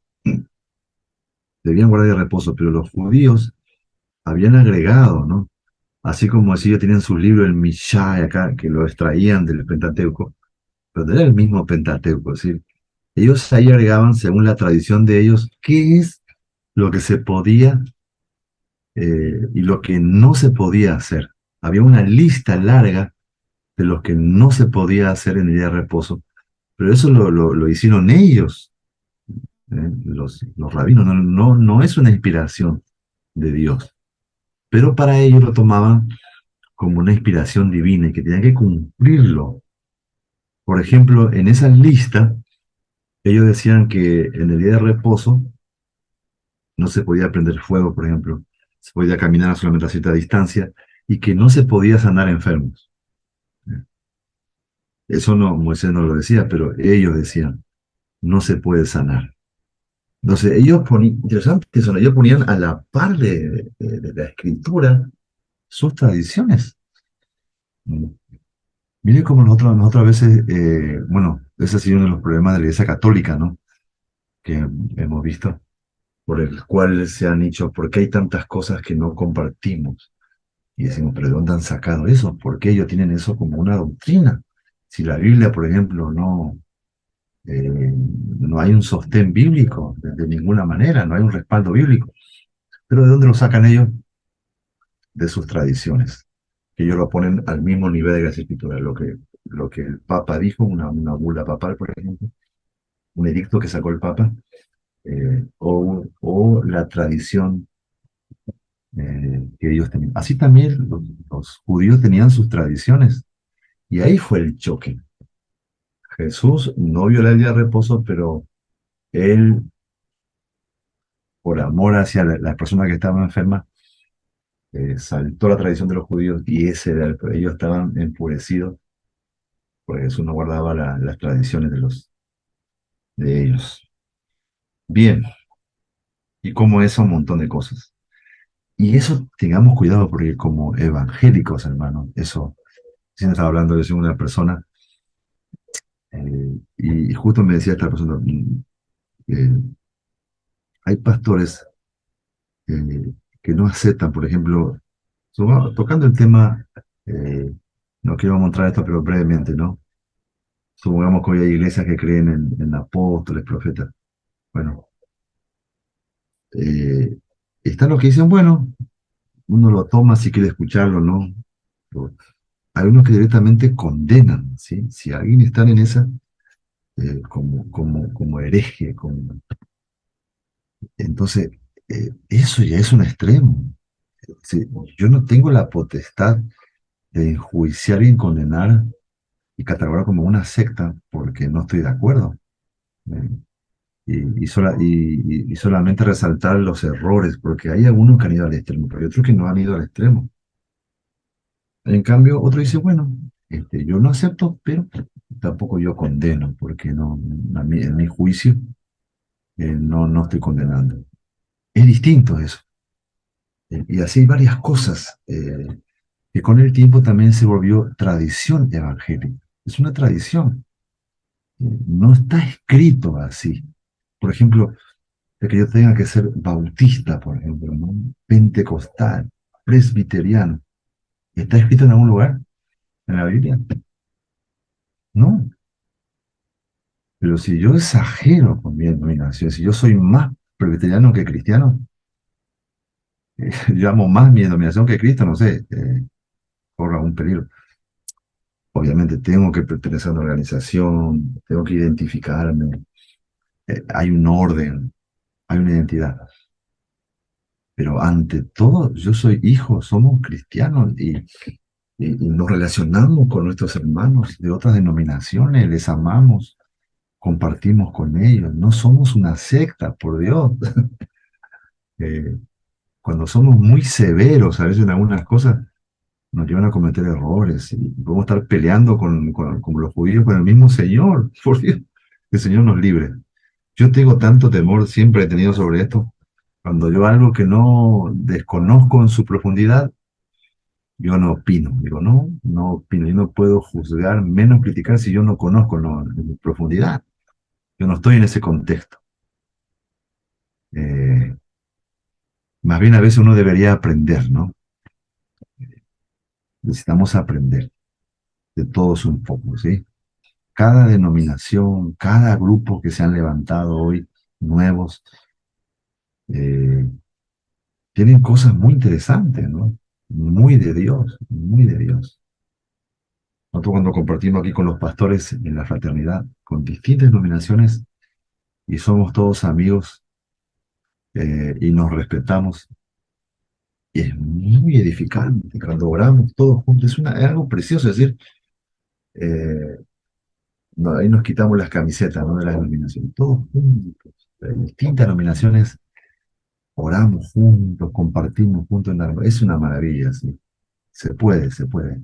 debían guardar el reposo, pero los judíos habían agregado, ¿no? Así como si ellos tenían su libro, el Mishai, acá, que lo extraían del Pentateuco, pero no era el mismo Pentateuco, es decir, ellos ahí agregaban, según la tradición de ellos, qué es lo que se podía y lo que no se podía hacer. Había una lista larga de lo que no se podía hacer en el día de reposo, pero eso lo hicieron ellos, los rabinos, no es una inspiración de Dios, pero para ellos lo tomaban como una inspiración divina y que tenían que cumplirlo. Por ejemplo, en esa lista, ellos decían que en el día de reposo no se podía prender fuego, por ejemplo, se podía caminar solamente a cierta distancia y que no se podía sanar enfermos. Eso no, Moisés no lo decía, pero ellos decían, no se puede sanar. Entonces, ellos ponían, interesante eso, ¿no? Ellos ponían a la par de la escritura sus tradiciones. Mm. Mire cómo nosotros a veces, bueno, ese ha sido uno de los problemas de la Iglesia Católica, ¿no? Que hemos visto, por el cual se han dicho, ¿por qué hay tantas cosas que no compartimos? Y decimos, ¿pero de dónde han sacado eso? ¿Por qué ellos tienen eso como una doctrina? Si la Biblia, por ejemplo, no hay un sostén bíblico de ninguna manera, no hay un respaldo bíblico. ¿Pero de dónde lo sacan ellos? De sus tradiciones, que ellos lo ponen al mismo nivel de las escrituras. Lo que el Papa dijo, una bula papal, por ejemplo, un edicto que sacó el Papa, o la tradición que ellos tenían. Así también los judíos tenían sus tradiciones, y ahí fue el choque. Jesús no violó el día de reposo, pero él, por amor hacia la persona que estaba enferma, saltó la tradición de los judíos y ellos estaban enfurecidos porque Jesús no guardaba las tradiciones de ellos. Bien, y como eso, un montón de cosas. Y eso tengamos cuidado porque como evangélicos, hermanos, eso, si no estaba hablando de una persona, y justo me decía esta persona, eh, hay pastores que no aceptan, por ejemplo, tocando el tema, eh, no quiero mostrar esto, pero brevemente, ¿no? Supongamos que hoy hay iglesias que creen en apóstoles, profetas. Bueno, eh, están los que dicen, bueno, uno lo toma si quiere escucharlo, ¿no? Pero hay unos que directamente condenan, ¿sí? Si alguien está en esa, como hereje, entonces, eso ya es un extremo. Sí, yo no tengo la potestad de enjuiciar y condenar y catalogar como una secta porque no estoy de acuerdo. ¿Eh? Y solamente resaltar los errores, porque hay algunos que han ido al extremo, pero hay otros que no han ido al extremo. En cambio, otro dice, bueno, yo no acepto, pero tampoco yo condeno, porque no, en mi juicio no estoy condenando. Es distinto eso. Y así hay varias cosas que con el tiempo también se volvió tradición evangélica. Es una tradición. No está escrito así. Por ejemplo, de que yo tenga que ser bautista, por ejemplo, ¿no? Pentecostal, presbiteriano. ¿Está escrito en algún lugar en la Biblia? No. Pero si yo exagero con mi denominación, si yo soy más presbiteriano que cristiano, yo amo más mi denominación que Cristo, no sé, corra un peligro. Obviamente tengo que pertenecer a una organización, tengo que identificarme, hay un orden, hay una identidad. Pero ante todo, yo soy hijo, somos cristianos y nos relacionamos con nuestros hermanos de otras denominaciones, les amamos, compartimos con ellos. No somos una secta, por Dios. Eh, Cuando somos muy severos a veces en algunas cosas, nos llevan a cometer errores y podemos estar peleando con los judíos, con el mismo Señor. Por Dios, que el Señor nos libre. Yo tengo tanto temor, siempre he tenido sobre esto. Cuando yo algo que no desconozco en su profundidad, yo no opino. Digo, no opino. Yo no puedo juzgar, menos criticar si yo no conozco en profundidad. Yo no estoy en ese contexto. Eh, Más bien a veces uno debería aprender, ¿no? Necesitamos aprender de todos un poco, ¿sí? Cada denominación, cada grupo que se han levantado hoy, nuevos, eh, tienen cosas muy interesantes, ¿no? Muy de Dios, muy de Dios. Nosotros cuando compartimos aquí con los pastores en la fraternidad, con distintas denominaciones, y somos todos amigos y nos respetamos, y es muy edificante cuando oramos todos juntos, es algo precioso, es decir, eh, ahí nos quitamos las camisetas, ¿no? De las denominaciones, todos juntos, de distintas denominaciones, oramos juntos, compartimos juntos, es una maravilla, ¿sí? Se puede, se puede.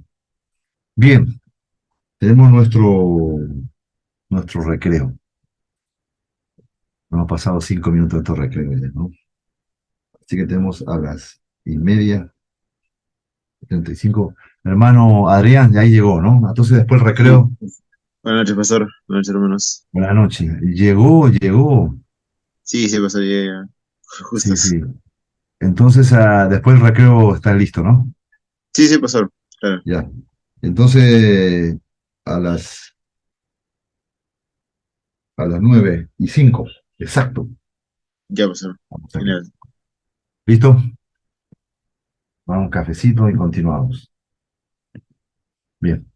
Bien, tenemos nuestro recreo. Hemos pasado 5 minutos de estos recreos, ¿no? Así que tenemos a las 1:30:35. Hermano Adrián, ya ahí llegó, ¿no? Entonces después el Sí. recreo, Buenas noches, pastor. Buenas noches, hermanos. buenas noches. Llegó. Sí, sí, pastor, ya, Sí, justos. sí. Entonces después el recreo está listo, ¿no? Sí, sí, pastor. Claro. Ya. Entonces a las, a las 9:05, exacto. Ya, pastor. Vamos aquí. Genial. ¿Listo? Vamos a un cafecito y continuamos. Bien.